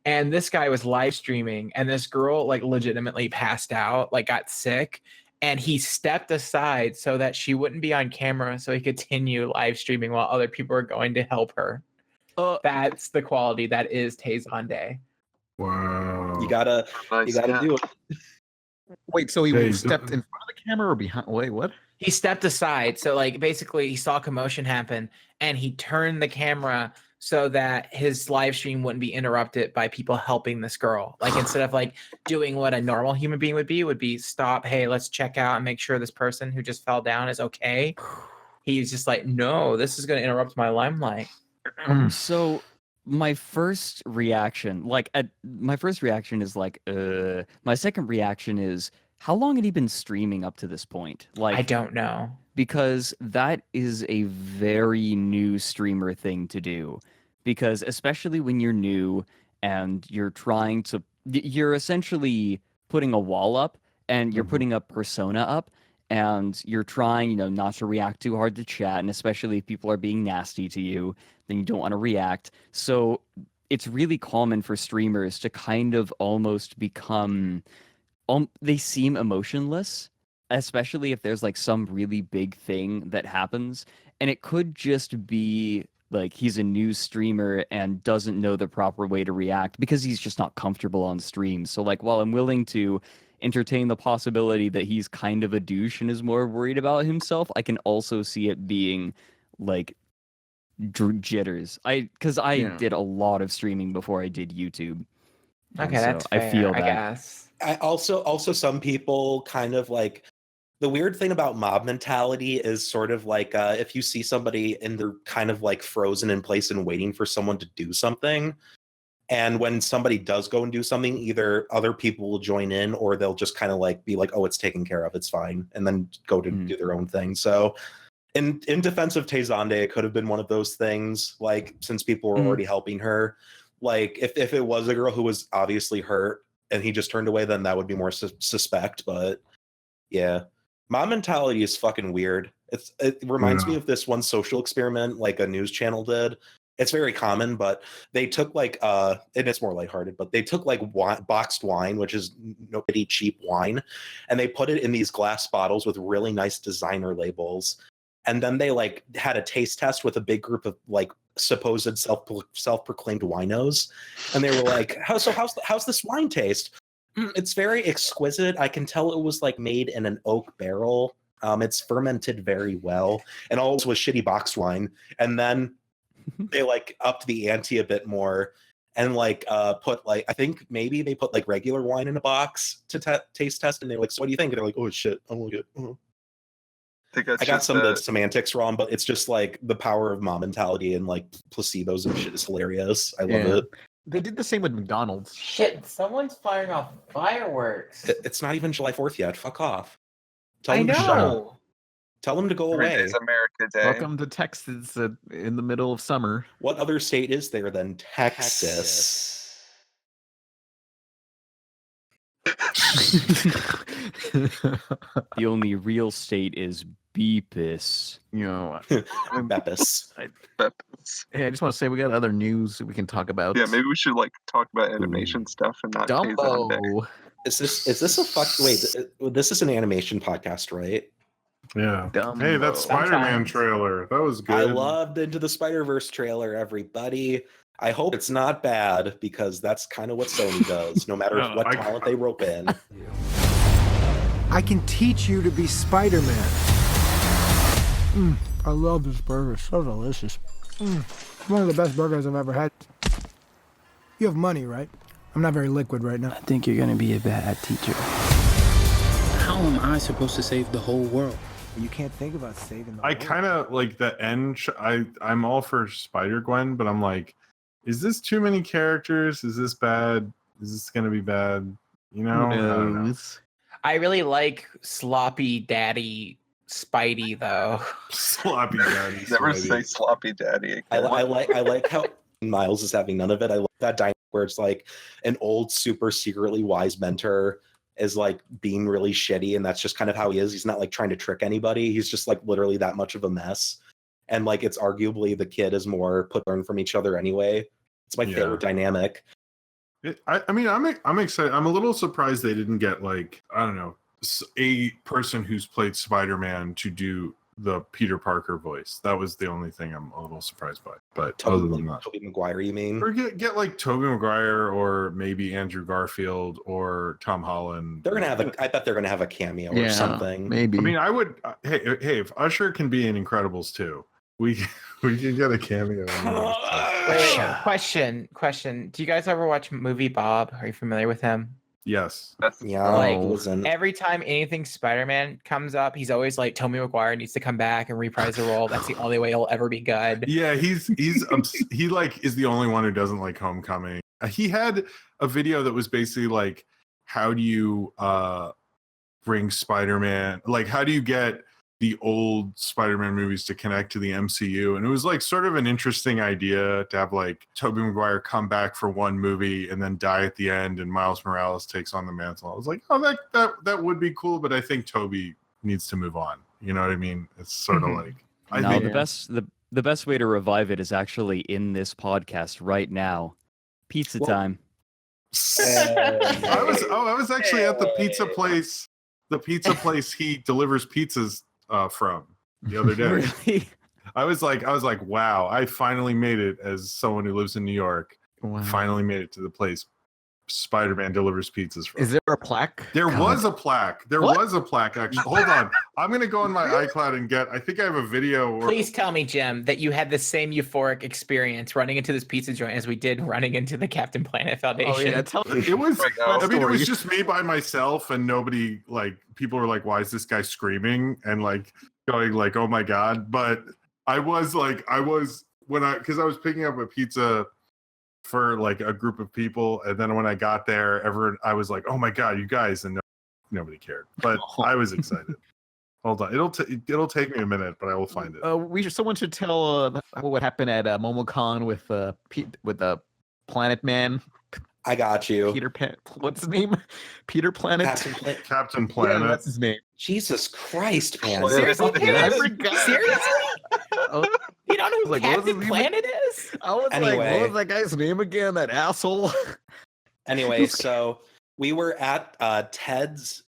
And this guy was live streaming, and this girl like legitimately passed out, like got sick. And he stepped aside so that she wouldn't be on camera, so he could continue live streaming while other people are going to help her. That's the quality that is Tay Zonday. Wow. You gotta do it. Wait, so he stepped in front of the camera or behind? Wait, what? He stepped aside, so like basically he saw commotion happen, and he turned the camera so that his live stream wouldn't be interrupted by people helping this girl. Like instead of like doing what a normal human being would be stop, hey, let's check out and make sure this person who just fell down is okay. He's just like, no, this is going to interrupt my limelight. So my first reaction is like, my second reaction is, how long had he been streaming up to this point? Like, I don't know. Because that is a very new streamer thing to do. Because especially when you're new and you're essentially putting a wall up and you're putting a persona up and you're trying, not to react too hard to chat. And especially if people are being nasty to you, then you don't want to react. So it's really common for streamers to kind of almost become, they seem emotionless, especially if there's like some really big thing that happens. And it could just be like he's a new streamer and doesn't know the proper way to react because he's just not comfortable on stream. So like, while I'm willing to entertain the possibility that he's kind of a douche and is more worried about himself, I can also see it being like jitters. Because I did a lot of streaming before I did YouTube. Okay, that's fair, I feel that. I guess. I also some people kind of like, the weird thing about mob mentality is sort of like if you see somebody and they're kind of like frozen in place and waiting for someone to do something, and when somebody does go and do something, either other people will join in or they'll just kind of like be like, oh, it's taken care of, it's fine, and then go to do their own thing. So in defense of Tay Zonday, it could have been one of those things, like since people were already helping her, like if it was a girl who was obviously hurt and he just turned away, then that would be more suspect. But yeah, mob mentality is fucking weird. It reminds me of this one social experiment like a news channel did. It's very common, but they took like and it's more lighthearted, but they took like boxed wine, which is pretty cheap wine, and they put it in these glass bottles with really nice designer labels. And then they like had a taste test with a big group of like supposed self-proclaimed winos, and they were like, how's this wine taste? It's very exquisite. I can tell it was like made in an oak barrel. It's fermented very well, and all was shitty boxed wine. And then they like upped the ante a bit more and like put like, I think maybe they put like regular wine in a box to taste test, and they're like, so what do you think? And they're like, oh shit, I don't like it. I got some of the semantics wrong, but it's just like the power of mom mentality and like placebos and shit is hilarious. I love it. They did the same with McDonald's. Shit, someone's firing off fireworks. It's not even July 4th yet. Fuck off. I know. Tell them to go away. It's America Day. Welcome to Texas in the middle of summer. What other state is there than Texas? The only real state is Beepus. Beppus. Hey, I just want to say we got other news that we can talk about. Yeah, maybe we should like talk about animation stuff and not Dumbo. Is this a fuck? Wait, this is an animation podcast, right? Yeah. Dumbo. Hey, that Spider-Man trailer. That was good. I loved Into the Spider-Verse trailer, everybody. I hope it's not bad, because that's kind of what Sony does, no matter what talent they rope in. I can teach you to be Spider-Man. I love this burger. It's so delicious. One of the best burgers I've ever had. You have money, right? I'm not very liquid right now. I think you're gonna be a bad teacher. How am I supposed to save the whole world? You can't think about saving the I kind of like the end. I'm all for Spider-Gwen, but I'm like, is this too many characters? Is this bad? Is this gonna be bad? You know? I don't know. I really like sloppy daddy Spidey though. Sloppy daddy. Never Spidey. say sloppy daddy I again. like how Miles is having none of it. I like that dynamic where it's like an old, super secretly wise mentor is like being really shitty, and that's just kind of how he is. He's not like trying to trick anybody. He's just like literally that much of a mess. And like it's arguably the kid is more put learn from each other anyway. It's my favorite dynamic. I mean, I'm excited. I'm a little surprised they didn't get like, I don't know, a person who's played Spider-Man to do the Peter Parker voice. That was the only thing I'm a little surprised by. But other than that, Tobey Maguire, you mean? Or get like Tobey Maguire or maybe Andrew Garfield or Tom Holland. They're gonna have I bet they're gonna have a cameo or something. Maybe. I mean, I would. Hey, if Usher can be in Incredibles 2, we can get a cameo. Wait, question. Do you guys ever watch movie Bob? Are you familiar with him? Yes. Like every time anything Spider-Man comes up, he's always like, Tobey Maguire needs to come back and reprise the role. That's the only way he'll ever be good. Yeah, he like is the only one who doesn't like Homecoming. He had a video that was basically like, how do you bring Spider-Man? Like, how do you get the old Spider-Man movies to connect to the MCU? And it was like sort of an interesting idea to have like Tobey Maguire come back for one movie and then die at the end, and Miles Morales takes on the mantle. I was like, oh, that would be cool, but I think Tobey needs to move on. You know what I mean? It's sort of like I think the best way to revive it is actually in this podcast right now. Pizza time. I was actually at the pizza place. The pizza place he delivers pizzas from the other day. Really? I was like, wow, I finally made it as someone who lives in New York. Wow. Finally made it to the place Spider-Man delivers pizzas from. Is there a plaque? There was a plaque. There was a plaque, actually. Hold on. I'm going to go on my iCloud and I think I have a video. Please tell me, Jim, that you had the same euphoric experience running into this pizza joint as we did running into the Captain Planet Foundation. Oh, yeah, It was, I mean, it was just me by myself, and nobody, like, people were like, why is this guy screaming? And like going like, oh my God. But because I was picking up a pizza for like a group of people, and then when I got there, I was like, oh my God, you guys, and nobody cared. But I was excited. Hold on, it'll take me a minute, but I will find it. Someone should tell what happened at Momocon with the Planet Man. I got you. Peter Pan. What's his name? Peter Planet. Captain Planet. Yeah, that's his name. Jesus Christ, man! Seriously, I forgot. Seriously? You don't know who Captain Planet is? I was like, what was that guy's name again? That asshole. Anyway, so we were at Ted's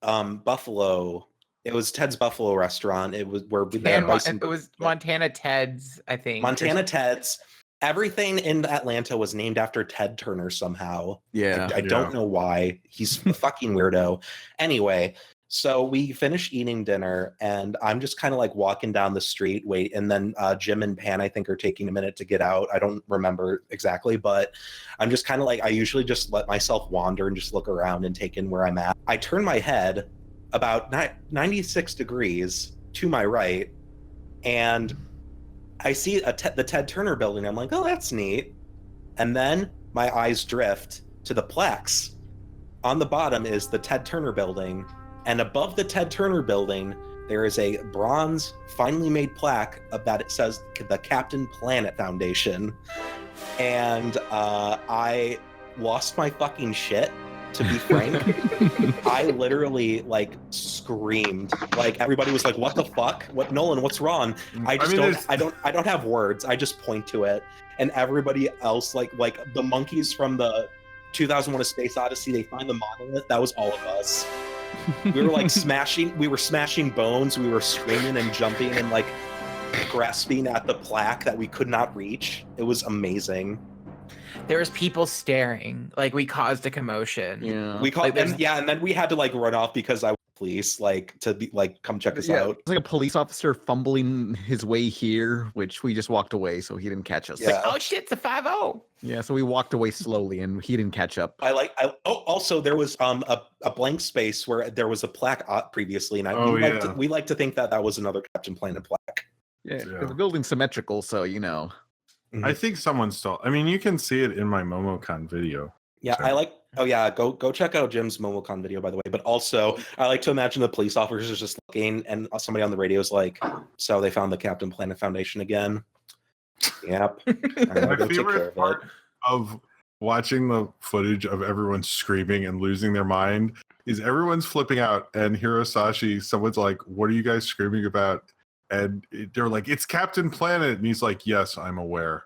Buffalo. It was Ted's Buffalo restaurant. It was where it was Montana Ted's, I think. Montana Ted's. Everything in Atlanta was named after Ted Turner somehow. Yeah. I don't know why. He's a fucking weirdo. Anyway, so we finished eating dinner, and I'm just kind of like walking down the street, and then Jim and Pan, I think, are taking a minute to get out. I don't remember exactly, but I'm just kind of like, I usually just let myself wander and just look around and take in where I'm at. I turn my head about 96 degrees to my right, and I see the Ted Turner building. I'm like, oh, that's neat. And then my eyes drift to the Plex. On the bottom is the Ted Turner building. And above the Ted Turner building, there is a bronze, finely made plaque that it says the Captain Planet Foundation. And I lost my fucking shit, to be frank. I literally like screamed. Like everybody was like, what the fuck? What, Nolan, what's wrong? I don't have words. I just point to it. And everybody else, like the monkeys from the 2001: A Space Odyssey, they find the monolith. That was all of us. We were like smashing bones. We were screaming and jumping and like grasping at the plaque that we could not reach. It was amazing. There was people staring. Like, we caused a commotion. Yeah. We called and then we had to like run off because I police, like to be like come check us out. It's like a police officer fumbling his way here, which we just walked away, so he didn't catch us. Yeah. Oh shit, it's a 5-0. Yeah, so we walked away slowly, and he didn't catch up. Also there was a blank space where there was a plaque previously, and we like to think that was another Captain Planet plaque. Yeah, the building's symmetrical, so you know. I think someone stole. I mean, you can see it in my Momocon video. Yeah, go check out Jim's Momocon video, by the way. But also, I like to imagine the police officers just looking, and somebody on the radio is like, "So they found the Captain Planet Foundation again." Yep. My favorite part of watching the footage of everyone screaming and losing their mind is everyone's flipping out, and Hirosashi, someone's like, "What are you guys screaming about?" And they're like, "It's Captain Planet," and he's like, "Yes, I'm aware."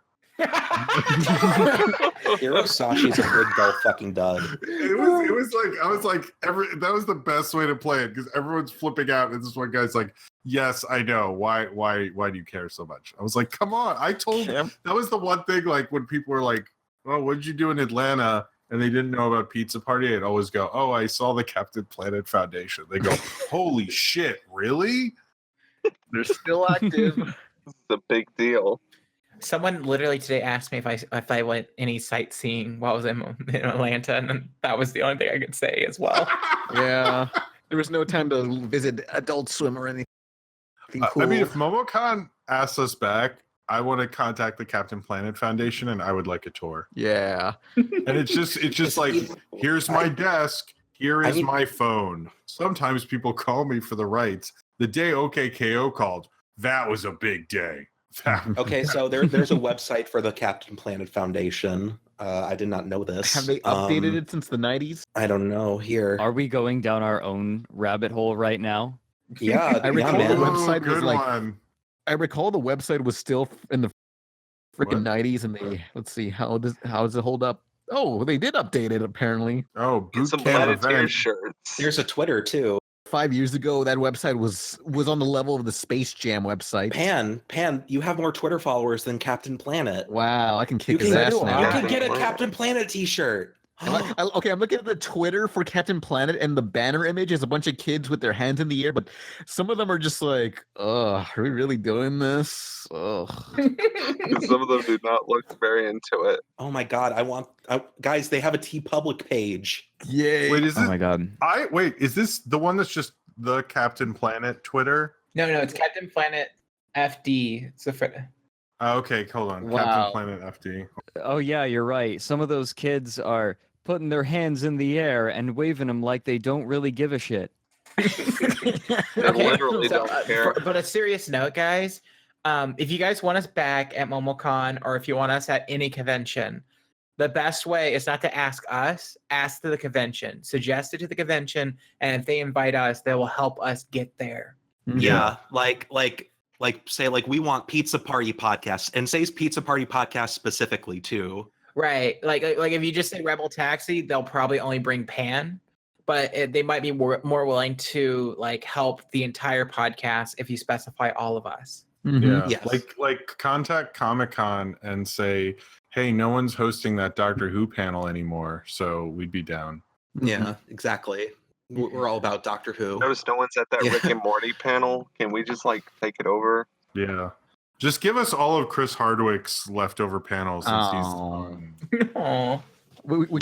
Hirosashi's a big dull fucking dud. It was like I was like that was the best way to play it because everyone's flipping out and this one guy's like, "Yes, I know. Why do you care so much?" I was like, "Come on!" I told him that was the one thing. Like when people were like, "Oh, what did you do in Atlanta?" and they didn't know about Pizza Party, I'd always go, "Oh, I saw the Captain Planet Foundation." They go, "Holy shit, really?" They're still active. This is a big deal. Someone literally today asked me if I went any sightseeing while I was in Atlanta, and that was the only thing I could say as well. Yeah, there was no time to visit Adult Swim or anything cool. I mean, if Momocon asks us back, I want to contact the Captain Planet Foundation, and I would like a tour. Yeah, and it's just like, here's my desk, here is my phone. Sometimes people call me for the rights. The day OKKO called, that was a big day. Okay, so there's a website for the Captain Planet Foundation. I did not know this. Have they updated it since the 90s? I don't know. Here, are we going down our own rabbit hole right now? Yeah, I recall the website was like. One. I recall the website was still in the freaking 90s, and they let's see how does it hold up? Oh, they did update it apparently. Oh, boot Some camp Planeteer event. shirts. There's a Twitter too. 5 years ago, that website was on the level of the Space Jam website. Pan, you have more Twitter followers than Captain Planet. Wow, I can kick his ass now. You can get a Captain Planet t-shirt. Okay, I'm looking at the Twitter for Captain Planet, and the banner image is a bunch of kids with their hands in the air, but some of them are just like, "Ugh, are we really doing this?" Ugh. Some of them do not look very into it. Oh my god, guys, they have a TeePublic page. Yay. Wait, is Oh my god. is this the one that's just the Captain Planet Twitter? No, it's Captain Planet FD. It's Okay, hold on. Wow. Captain Planet FD. Oh yeah, you're right. Some of those kids are putting their hands in the air and waving them like they don't really give a shit. They literally don't care. But a serious note, guys. If you guys want us back at Momocon, or if you want us at any convention, the best way is not to ask us, ask to the convention. Suggest it to the convention, and if they invite us, they will help us get there. Yeah, like say we want Pizza Party Podcast, and say Pizza Party Podcast specifically too. Right. Like if you just say Rebel Taxi, they'll probably only bring Pan, but they might be more willing to like help the entire podcast if you specify all of us. Yeah. Yes. Like contact Comic-Con and say, "Hey, no one's hosting that Doctor Who panel anymore, so we'd be down." Yeah, exactly. We're all about Doctor Who. Notice no one's at that Rick and Morty panel. Can we just like take it over? Yeah. Just give us all of Chris Hardwick's leftover panels since Aw. We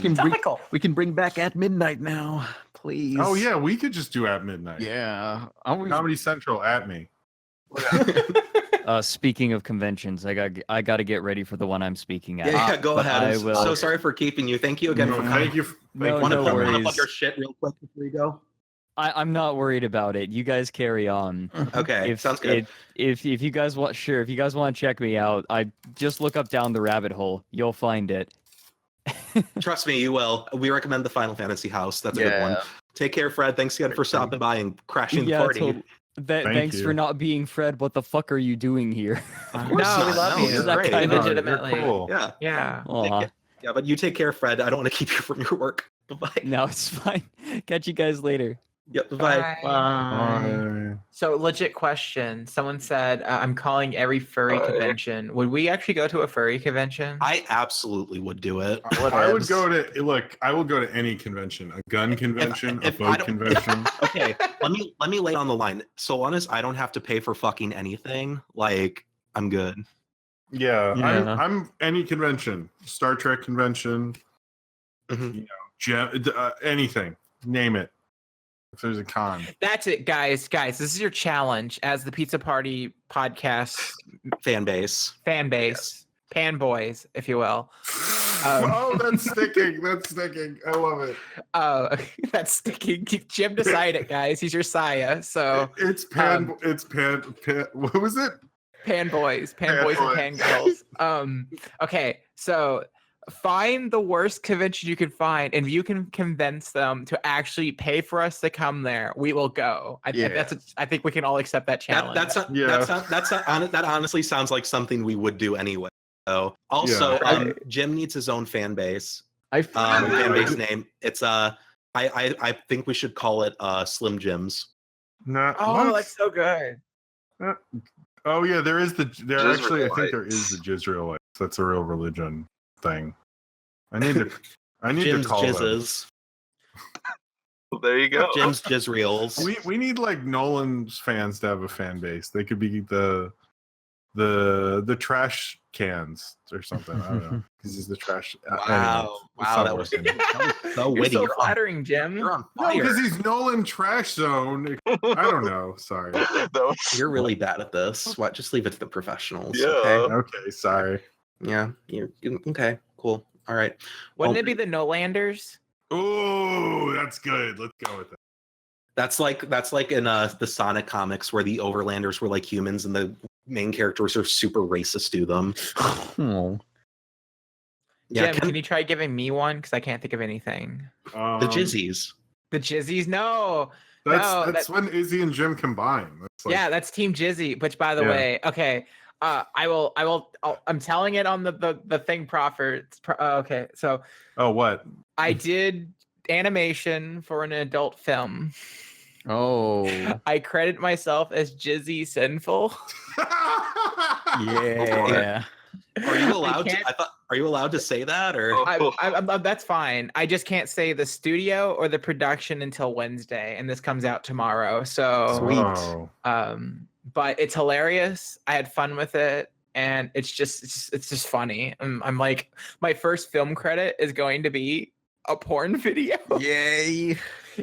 can bring back At Midnight now, please. Oh yeah, we could just do At Midnight. Yeah. Comedy Central at me. Speaking of conventions, I got to get ready for the one I'm speaking at. Yeah, go But ahead. I I'm will. so sorry for keeping you. Thank you again for coming. Thank you. Want to no plug worries. your shit real quick before you go? I'm not worried about it. You guys carry on. Okay, sounds good. If you guys want, if you guys want to check me out, I just look up down the rabbit hole. You'll find it. Trust me, you will. We recommend the Final Fantasy House. That's a good one. Take care, Fred. Thanks again for stopping by and crashing the party. Thanks for not being Fred. What the fuck are you doing here? No, we love you. It's That great. kind No, of you're legitimately. cool. Yeah. Yeah. Aw. Yeah, but you take care, Fred. I don't want to keep you from your work. Bye-bye. No, it's fine. Catch you guys later. Yep. Bye. Bye. So legit question. Someone said, I'm calling every furry convention. Would we actually go to a furry convention? I absolutely would do it. I would go to I will go to any convention, a gun convention, a boat convention. Okay, let me lay it on the line. So honest, I don't have to pay for fucking anything. Like, I'm good. Yeah, Yeah. I'm any convention, Star Trek convention, you know, anything, name it. If there's a con, That's it, guys. Guys, this is your challenge as the Pizza Party podcast fan base, pan boys, if you will. Oh, that's sticking. That's sticking. I love it. That's sticking. Jim decided, guys. He's your Saya. So it's pan. What was it? Pan boys and pan girls. Okay, so find the worst convention you can find, and if you can convince them to actually pay for us to come there, we will go. I think we can all accept that challenge. That honestly sounds like something we would do anyway. So also, Jim needs his own fan base. Fan base name. It's I think we should call it Slim Jims. That's so good. Oh yeah, there is actually I think there Jizraelites. is the Jizraelites. That's a real religion thing. I need Jim's to call them. Jizzes. Well, there you go. Jim's Jizzreels. We need like Nolan's fans to have a fan base. They could be the trash cans or something. I don't know. Because he's the trash. Wow, that was so witty. You're so flattering, Jim. You're on No, fire. because he's Nolan Trash Zone. I don't know. Sorry. You're really bad at this. What? Just leave it to the professionals. Yeah. Okay. Okay. Sorry. Yeah. Okay. Cool. All right. Wouldn't it be the Nolanders? Oh, that's good. Let's go with that. That's like in the Sonic comics where the Overlanders were like humans and the main characters are super racist to them. Oh. Yeah. Jim, can you try giving me one? Because I can't think of anything. The Jizzies. The Jizzies? No. That's when Izzy and Jim combine. That's like, Yeah, that's Team Jizzy. Which, by the way, okay. I'm telling it on the thing proffer. Okay, so. Oh, what? I did animation for an adult film. Oh. I credit myself as Jizzy Sinful. Yeah. Are you allowed to? Are you allowed to say that or? That's fine. I just can't say the studio or the production until Wednesday, and this comes out tomorrow. So Sweet. But it's hilarious. I had fun with it, and it's just funny. I'm like, my first film credit is going to be a porn video. Yay.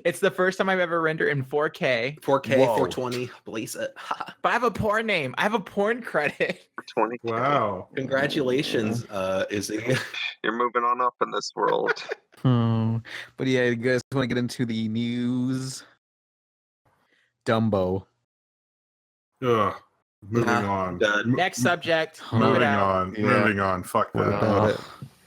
It's the first time I've ever rendered in 4K. 4K, Whoa. 420, blaze it. But I have a porn name. I have a porn credit. 20. Wow. Congratulations, Izzy. You're moving on up in this world. But yeah, you guys want to get into the news? Dumbo. Ugh. Moving on. Done. Next subject. Move it out. Moving on. Fuck What that. about it?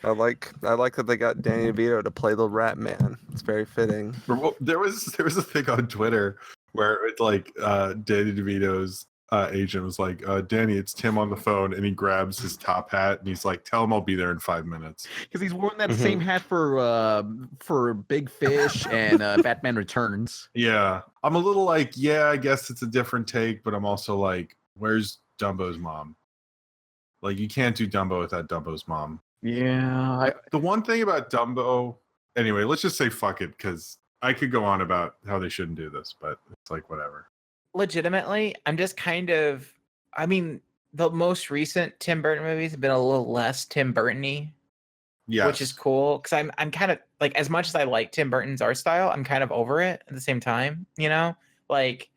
I like that they got Danny DeVito to play the Rat Man. It's very fitting. There was a thing on Twitter where it's like Danny DeVito's agent was like, Danny, it's Tim on the phone, and he grabs his top hat and he's like, tell him I'll be there in 5 minutes. Because he's worn that same hat for Big Fish and Batman Returns. Yeah. I'm a little like, yeah, I guess it's a different take, but I'm also like, where's Dumbo's mom? Like, you can't do Dumbo without Dumbo's mom. Yeah. The one thing about Dumbo, anyway, let's just say fuck it, because I could go on about how they shouldn't do this, but it's like whatever. Legitimately, I'm just kind of. I mean, the most recent Tim Burton movies have been a little less Tim Burton-y, Yeah, which is cool because I'm kind of like, as much as I like Tim Burton's art style, I'm kind of over it at the same time. You know, like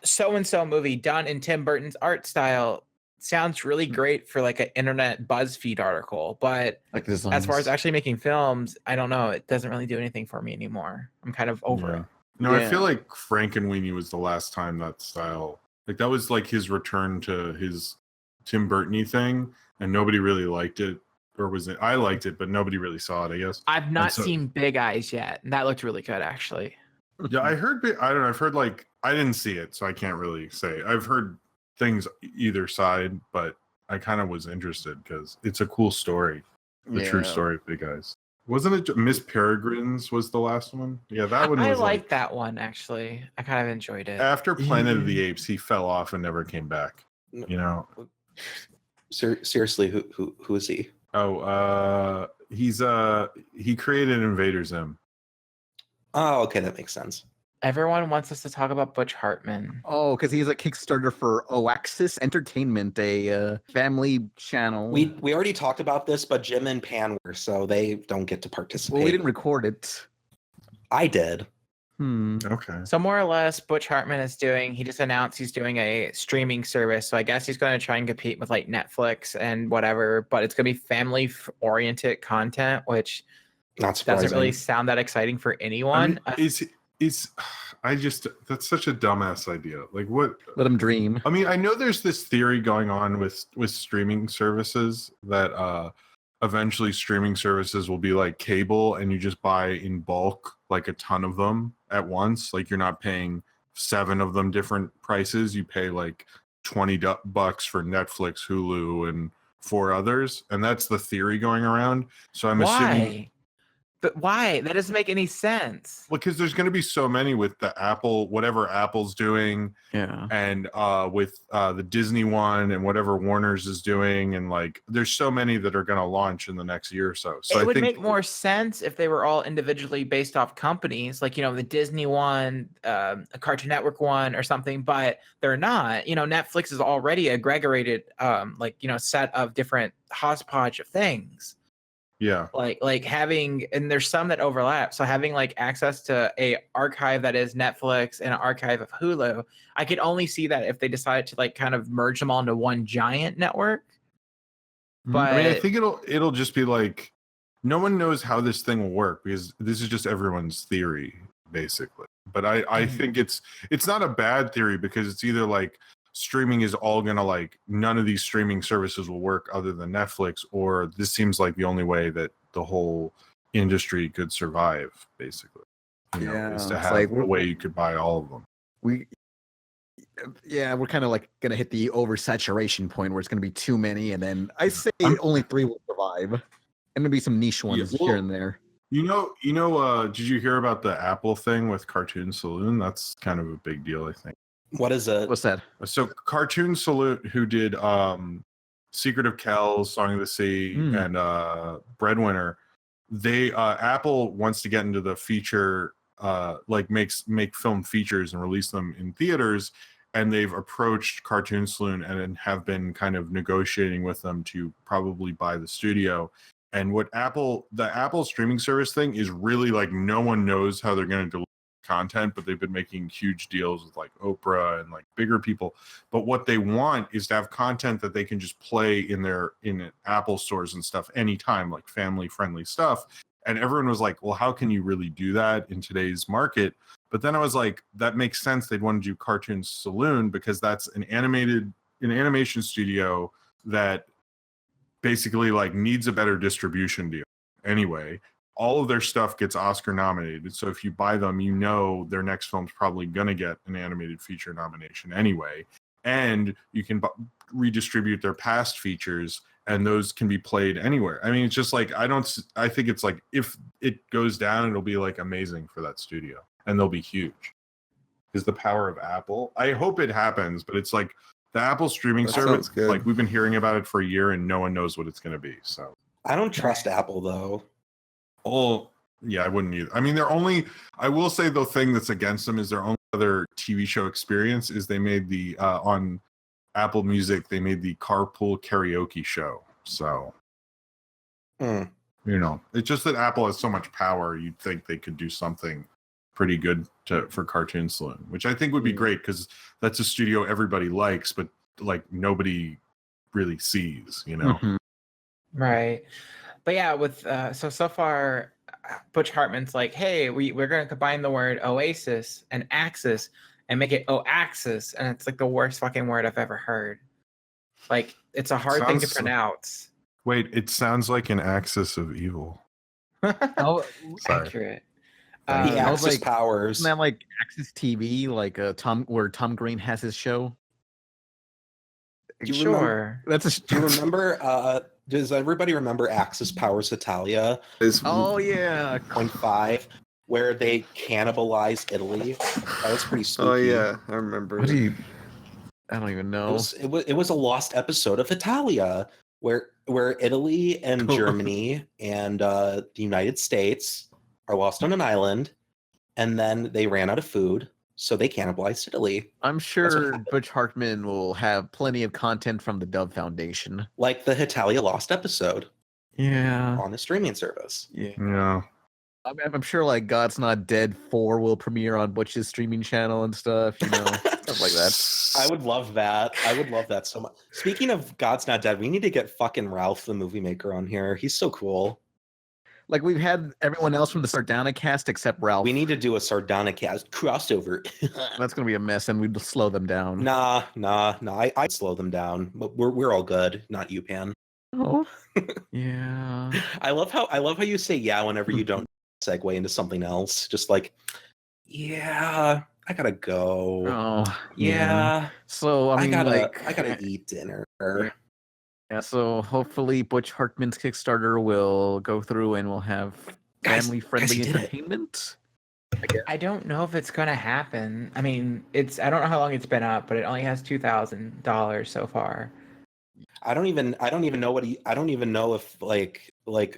so and so movie done in Tim Burton's art style sounds really great for like an internet BuzzFeed article, but Like as far as actually making films, I don't know. It doesn't really do anything for me anymore. I'm kind of over it. No, I feel like Frankenweenie was the last time that style, like that was like his return to his Tim Burton-y thing, and nobody really liked it, or was it? I liked it, but nobody really saw it, I guess. I've not seen Big Eyes yet, and that looked really good actually. Yeah, I heard. I don't know. I've heard like I didn't see it, so I can't really say. I've heard things either side, but I kind of was interested because it's a cool story, the true story of Big Eyes. Wasn't it Miss Peregrine's was the last one? Yeah, that one I was liked that one actually. I kind of enjoyed it. after Planet of the Apes, he fell off and never came back. You know. Seriously, who is he? Oh, he created Invader Zim. Oh, okay, that makes sense. Everyone wants us to talk about Butch Hartman. Oh, because he's a Kickstarter for Oaxis Entertainment, a family channel. We already talked about this, but Jim and Pan were, so they don't get to participate. Well, we didn't record it. I did. Okay. So more or less, Butch Hartman he just announced he's doing a streaming service. So I guess he's going to try and compete with like Netflix and whatever, but it's going to be family-oriented content, which not surprising. Doesn't really sound that exciting for anyone. I mean, that's such a dumbass idea. Like, what? Let them dream. I mean, I know there's this theory going on with streaming services that eventually streaming services will be like cable, and you just buy in bulk like a ton of them at once. Like, you're not paying 7 of them different prices. You pay like $20 for Netflix, Hulu, and 4 others, and that's the theory going around. So I'm assuming. But why? That doesn't make any sense. Well, because there's going to be so many with the Apple, whatever Apple's doing, and with the Disney one and whatever Warner's is doing, and like there's so many that are going to launch in the next year or so. So it would think make more sense if they were all individually based off companies, like the Disney one, a Cartoon Network one, or something. But they're not. Netflix is already aggregated, set of different hodgepodge of things. Yeah. Like having, and there's some that overlap. So having like access to a archive that is Netflix and an archive of Hulu, I could only see that if they decided to like kind of merge them all into one giant network. But I mean, I think it'll just be like, no one knows how this thing will work because this is just everyone's theory, basically. But I think it's not a bad theory because it's either like streaming is all gonna like none of these streaming services will work other than Netflix, or this seems like the only way that the whole industry could survive, basically. Is to have a way you could buy all of them. We're kind of like gonna hit the oversaturation point where it's gonna be too many, and then I say only 3 will survive, and there'll be some niche ones here and there. Did you hear about the Apple thing with Cartoon Saloon? That's kind of a big deal, I think. What is it? What's that? So Cartoon Salute, who did Secret of Kells, Song of the Sea, and Breadwinner, they Apple wants to get into the feature, make film features and release them in theaters, and they've approached Cartoon Saloon and have been kind of negotiating with them to probably buy the studio. And what the Apple streaming service thing is really like, no one knows how they're going to deliver content, but they've been making huge deals with like Oprah and like bigger people. But what they want is to have content that they can just play in Apple stores and stuff anytime, like family friendly stuff. And everyone was like, well, how can you really do that in today's market? But then I was like, that makes sense. They'd want to do Cartoon Saloon because that's an animation studio that basically like needs a better distribution deal anyway. All of their stuff gets Oscar nominated. So if you buy them, their next film's probably going to get an animated feature nomination anyway. And you can redistribute their past features, and those can be played anywhere. I mean, it's just like, I think it's like, if it goes down, it'll be like amazing for that studio, and they'll be huge. Because the power of Apple, I hope it happens, but it's like the Apple streaming service, like we've been hearing about it for a year and no one knows what it's going to be. So I don't trust Apple though. Oh, yeah, I wouldn't either. I mean, I will say the thing that's against them is their only other TV show experience is they made the, on Apple Music, they made the Carpool Karaoke show. So, it's just that Apple has so much power, you'd think they could do something pretty good for Cartoon Saloon, which I think would be great because that's a studio everybody likes, but like nobody really sees, Right. But yeah, with so far, Butch Hartman's like, hey, we're going to combine the word Oasis and Axis and make it Oaxis, and it's like the worst fucking word I've ever heard. Like, it's a hard thing to pronounce. Wait, it sounds like an axis of evil. Oh, accurate. The Axis powers. Isn't that like Axis TV, like where Tom Green has his show? Sure. Do you remember Does everybody remember Axis Powers Italia? Oh yeah. 0.5, where they cannibalized Italy. That was pretty spooky. Oh yeah, I remember. What do you? I don't even know. It was a lost episode of Italia where Italy and Germany and the United States are lost on an island, and then they ran out of food, so they cannibalized Italy. I'm sure Butch Hartman will have plenty of content from the Dove Foundation. Like the Italia lost episode. Yeah. On the streaming service. Yeah. I'm sure like God's Not Dead 4 will premiere on Butch's streaming channel and stuff, stuff like that. I would love that. I would love that so much. Speaking of God's Not Dead, we need to get fucking Ralph the movie maker on here. He's so cool. Like we've had everyone else from the Sardana cast except Ralph. We need to do a Sardana cast crossover. That's gonna be a mess, and we'd slow them down. Nah. I'd slow them down. But we're all good. Not you, Pan. Oh, yeah. I love how you say yeah whenever you don't segue into something else. Just like, yeah, I gotta go. Oh, yeah. So I mean, I gotta eat dinner. Yeah. So hopefully, Butch Hartman's Kickstarter will go through, and we'll have family-friendly entertainment. I don't know if it's gonna happen. I mean, I don't know how long it's been up, but it only has $2,000 so far. I don't even know I don't even know if like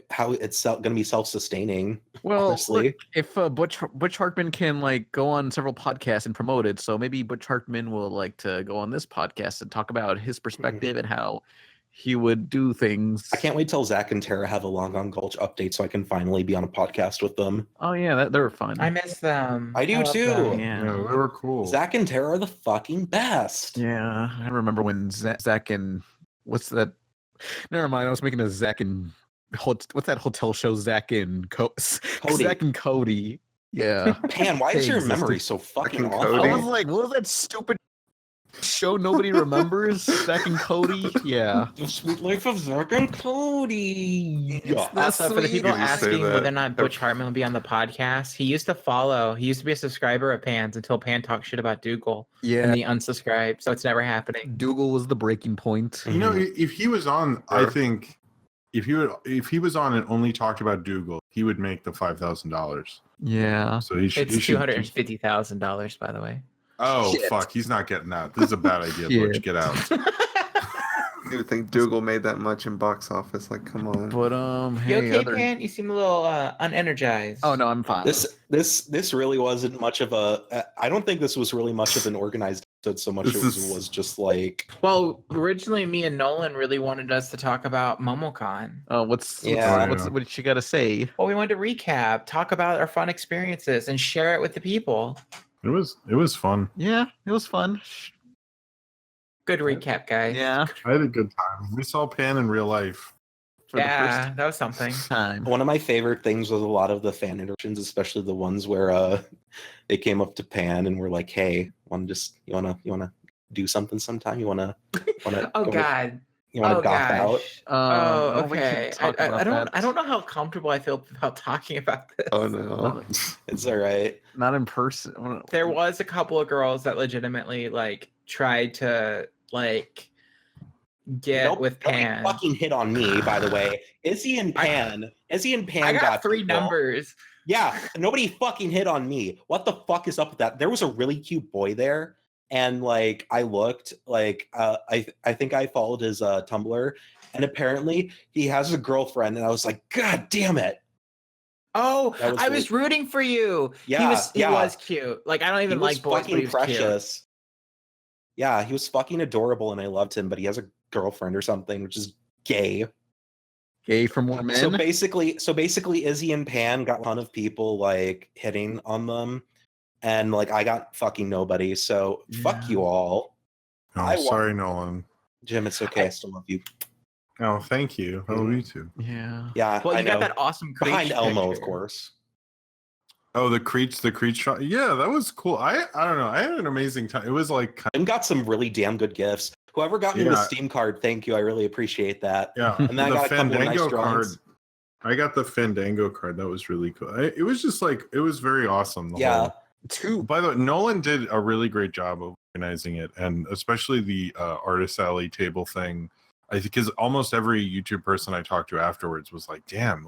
how it's going to be self-sustaining. Well, honestly. look, if Butch Hartman can like go on several podcasts and promote it, so maybe Butch Hartman will like to go on this podcast and talk about his perspective and how he would do things. I can't wait till Zach and Tara have a Long on Gulch update so I can finally be on a podcast with them. Oh yeah, they were fun. I miss them. I do love too. them. Yeah. Yeah, they were cool. Zach and Tara are the fucking best. Yeah, I remember when Zach and what's that? Never mind. I was making a Zach and what's that hotel show? Zach and Cody. Zach and Cody. Yeah. Pan, why is your memory so fucking awful? I was like, what was that stupid show nobody remembers? Zach and Cody. Yeah. The Sweet Life of Zach and Cody. Yeah. Also, for the people Did you say asking that? whether or not Butch Hartman will be on the podcast, he used to be a subscriber of Pan's until Pan talked shit about Dougal. Yeah. And he unsubscribed, so it's never happening. Dougal was the breaking point. You know, if he was on, I think if he was on and only talked about Dougal, he would make the $5,000. Yeah. So he should. It's $250,000, by the way. Oh Shit. fuck, he's not getting that. This is a bad idea, Yeah. Butch. Get out. You would think Dougal made that much in box office? Like, come on. But You hey, okay, Pan? You seem a little unenergized. Oh no, I'm fine. This really wasn't much of a. I don't think this was really much of an organized episode so much as it was just like. Well, originally, me and Nolan really wanted us to talk about Momocon. Oh, what did you got to say? Well, we wanted to recap, talk about our fun experiences, and share it with the people. It was fun. Yeah, it was fun. Good recap, guys. Yeah. I had a good time. We saw Pan in real life. Yeah, that was something. Time. One of my favorite things was a lot of the fan interactions, especially the ones where they came up to Pan and were like, "Hey, you wanna do something sometime? You wanna Oh God. You wanna goth out?" Oh, we okay. can't talk about that. I don't know how comfortable I feel about talking about this. Oh no. It's all right. Not in person. There was a couple of girls that legitimately like tried to like get with Pan. Nobody fucking hit on me, by the way. Izzy and Pan I got 3 people. numbers. Yeah, nobody fucking hit on me. What the fuck is up with that? There was a really cute boy there, and like I looked, like I think I followed his Tumblr, and apparently he has a girlfriend, and I was like, God damn it. Oh, was I was rooting for you. Yeah, he was cute. Like I don't even like boys, but he was precious. Yeah, he was fucking adorable, and I loved him. But he has a girlfriend or something, which is gay. Gay for more men. So basically, Izzy and Pan got a ton of people like hitting on them, and like I got fucking nobody. So fuck you all. Oh, sorry, Nolan. Jim, it's okay. I still love you. Oh, thank you. I love you too. Yeah. Yeah. Well, I you got know. that awesome behind Creech Elmo, picture. of course. Oh, the Creech shot. Yeah, that was cool. I don't know. I had an amazing time. It was like Jim got some really damn good gifts. Whoever got me the Yeah. Steam card, thank you. I really appreciate that. Yeah, And then I got a couple of nice card. drawings. I got the Fandango card. That was really cool. It was just like it was very awesome. Yeah. By the way, Nolan did a really great job of organizing it, and especially the Artist Alley table thing. I think because almost every YouTube person I talked to afterwards was like, "Damn,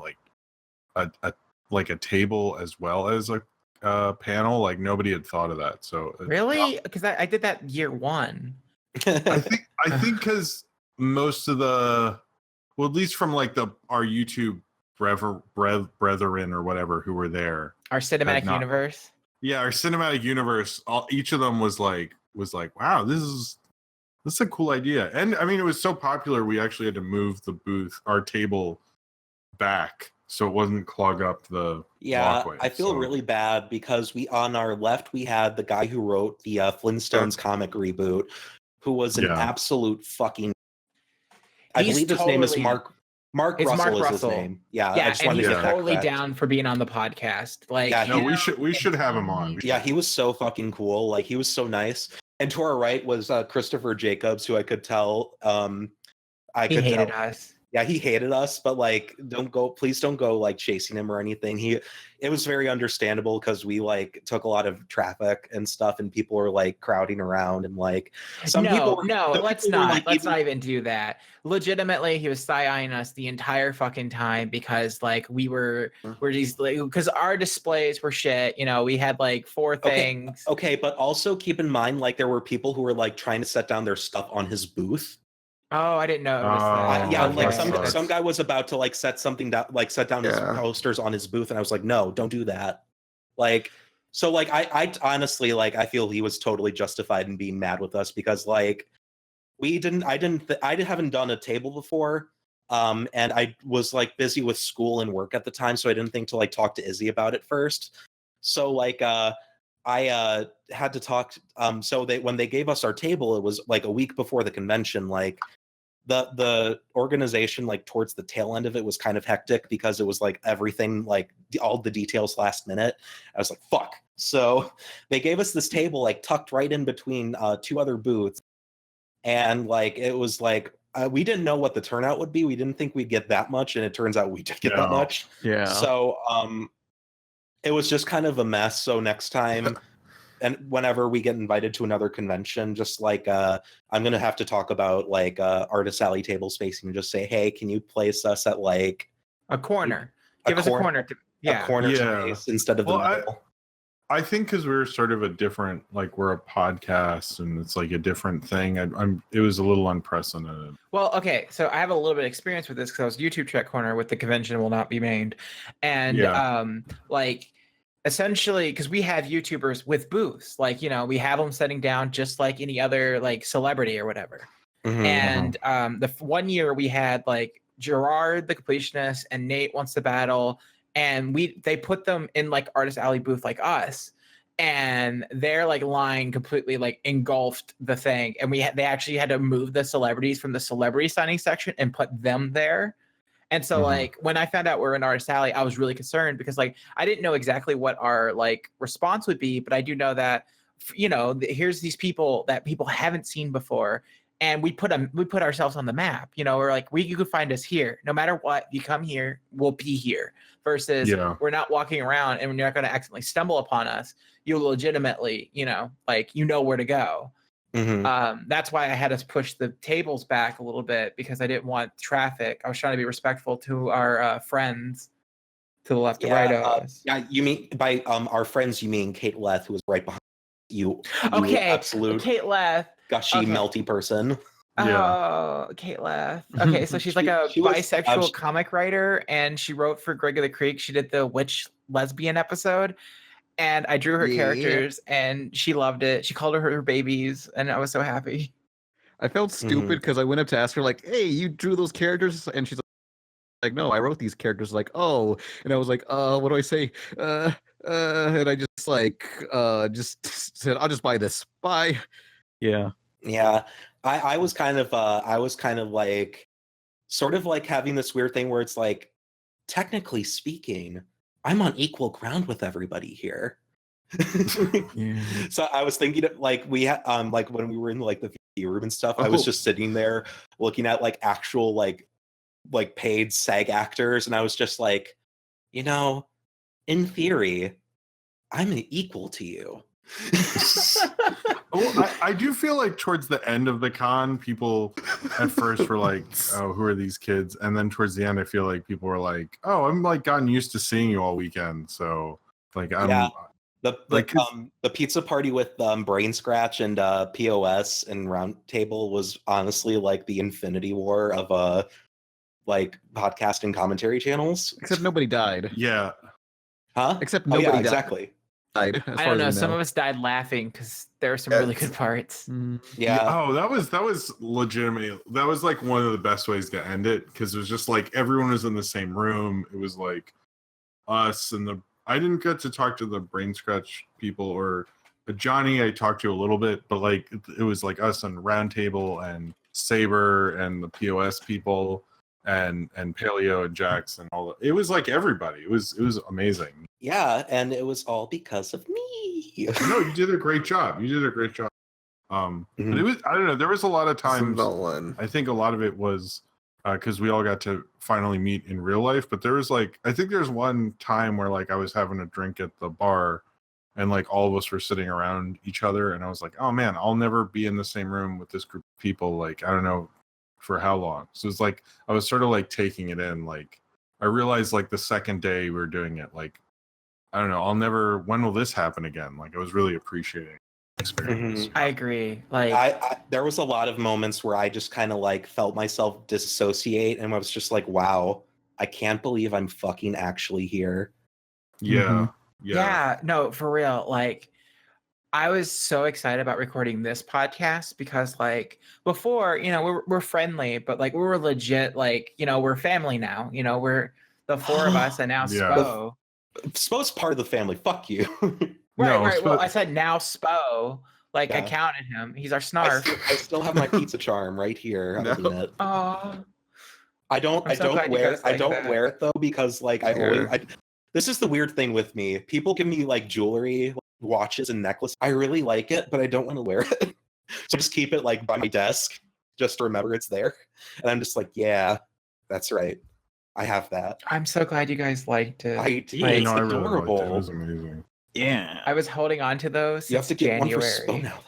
like a table as well as a panel. Like nobody had thought of that." So Really? Because I did that year one. I think because most of at least from like our YouTube brethren or whatever who were there, Our cinematic universe. Yeah, our cinematic universe. Each of them was like, wow, this is a cool idea. And I mean, it was so popular, we actually had to move our table back so it wasn't clog up the walkway. I feel really bad because on our left we had the guy who wrote the Flintstones comic reboot, who was an absolute fucking. I believe his name is Mark. Mark Russell is his name. Yeah, I just and wanted he's to get that totally correct. down for being on the podcast. Like, Yeah, no, we should have him on. Yeah, he was so fucking cool. Like, he was so nice. And to our right was Christopher Jacobs, who I could tell. He hated us. Yeah, he hated us, but like, please don't go like chasing him or anything. It was very understandable because we like took a lot of traffic and stuff, and people were like crowding around and like let's not even do that. Legitimately, he was side-eyeing us the entire fucking time because like we're these because our displays were shit. You know, we had like 4 things. Okay, but also keep in mind like there were people who were like trying to set down their stuff on his booth. Oh, I didn't know. Like some guy was about to like set something down, like set down his posters on his booth, and I was like, no, don't do that. Like, so like I honestly like I feel he was totally justified in being mad with us because like I haven't done a table before, and I was like busy with school and work at the time, so I didn't think to like talk to Izzy about it first. So like I had to talk. So when they gave us our table, it was like a week before the convention. Like the organization, like towards the tail end of it, was kind of hectic because it was like everything, like all the details last minute. I was like, fuck. So they gave us this table like tucked right in between 2 other booths, and like it was like we didn't know what the turnout would be. We didn't think we'd get that much, and it turns out we did get that much. Yeah. So it was just kind of a mess. So next time, and whenever we get invited to another convention, just like I'm gonna have to talk about like Artist Alley table spacing and just say, hey, can you place us at like a corner? Give us a corner. A corner space instead of the middle. I think because we're sort of a different, like we're a podcast and it's like a different thing. It was a little unprecedented. Well, okay, so I have a little bit of experience with this because I was YouTube Trek Corner with the convention will not be named, and like essentially because we have YouTubers with booths, like, you know, we have them setting down just like any other like celebrity or whatever. And the one year we had like Gerard the Completionist and Nate Wants to Battle, and they put them in like Artist Alley booth like us, and their like line completely like engulfed the thing, and they actually had to move the celebrities from the celebrity signing section and put them there. And so like when I found out we're in Artist Alley, I was really concerned because like I didn't know exactly what our like response would be, but I do know that, you know, here's these people that people haven't seen before, and we put ourselves on the map. You know, we're like, you could find us here. No matter what, you come here, we'll be here. Versus we're not walking around and you're not going to accidentally stumble upon us. You'll legitimately, you know, like, you know where to go. That's why I had us push the tables back a little bit, because I didn't want traffic. I was trying to be respectful to our friends to the left and right of us. Yeah, you mean by our friends, you mean Kate Leth, who was right behind you. Okay, Absolute Kate Leth. Gushy, melty person. Oh, Kate Leth. Okay, so she's like a bisexual comic writer, and she wrote for Greg of the Creek. She did the witch lesbian episode, and I drew her characters, and she loved it. She called her babies, and I was so happy. I felt stupid because I went up to ask her like, "Hey, you drew those characters?" And she's like, "No, I wrote these characters." Like, "Oh," and I was like, what do I say? And I just like just said, "I'll just buy this. Bye." Yeah. Yeah. I was kind of like sort of like having this weird thing where it's like, technically speaking, I'm on equal ground with everybody here. So I was thinking like we had like when we were in like the VP room and stuff, I was just sitting there looking at like actual like paid SAG actors, and I was just like, you know, in theory, I'm equal to you. Well, I do feel like towards the end of the con, people at first were like, "Oh, who are these kids?" And then towards the end, I feel like people were like, "Oh, I'm like gotten used to seeing you all weekend." So like, The pizza party with Brain Scratch and POS and Roundtable was honestly like the Infinity War of like podcasting commentary channels. Except nobody died. Yeah. Huh? Except Oh, nobody yeah, died. exactly. As I far don't as know. we Some of us died laughing because there were some really good parts. Yeah. Oh, that was legitimately, that was like one of the best ways to end it, because it was just like everyone was in the same room. It was like us and I didn't get to talk to the Brain Scratch people, or Johnny I talked to a little bit, but like it was like us and Roundtable and Saber and the POS people and Paleo and Jax and all that. It was like everybody. It was amazing. Yeah, and it was all because of me. No, you did a great job. You did a great job. But it was, I don't know, there was a lot of times, I think a lot of it was because we all got to finally meet in real life, but there was like, I think there's one time where like I was having a drink at the bar and like all of us were sitting around each other, and I was like, oh man, I'll never be in the same room with this group of people, like I don't know for how long. So it's like I was sort of like taking it in. Like I realized like the second day we were doing it, like I don't know, when will this happen again? Like I was really appreciating the experience. I agree. Like I there was a lot of moments where I just kind of like felt myself dissociate, and I was just like, wow, I can't believe I'm fucking actually here. Yeah, no, for real. Like I was so excited about recording this podcast because like before, you know, we're friendly, but like we were legit, like, you know, we're family now. You know, we're the four of us and now Spoe. Spoe's part of the family. Fuck you. Right. Well, I said now Spoe. Like I counted him. He's our snarf. I still have my pizza charm right here. Oh. I don't wear it though, because like this is the weird thing with me. People give me like jewelry, watches and necklaces. I really like it, but I don't want to wear it. So I just keep it like by my desk just to remember it's there. And I'm just like, yeah, that's right. I have that. I'm so glad you guys liked it. I did. Like, It's adorable. It was amazing. Yeah. I was holding on to those You have since to get January. one for Spoe now.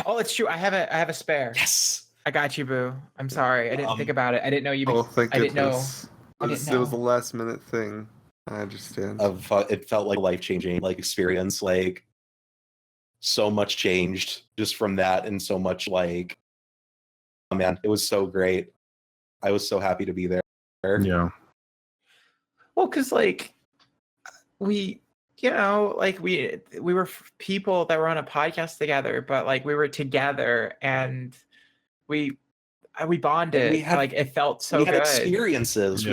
Oh, it's true. I have a spare. Yes. I got you, Boo. I'm sorry. I didn't think about it. I didn't know you. Oh, thank I didn't know. goodness. I didn't know. It was a last minute thing. I understand. It felt like a life-changing like experience. Like so much changed just from that, and so much like, oh man, it was so great. I was so happy to be there. Yeah. Well, because like we, you know, like we were people that were on a podcast together, but like we were together and we bonded. Like it felt so we good. had experiences. Yeah.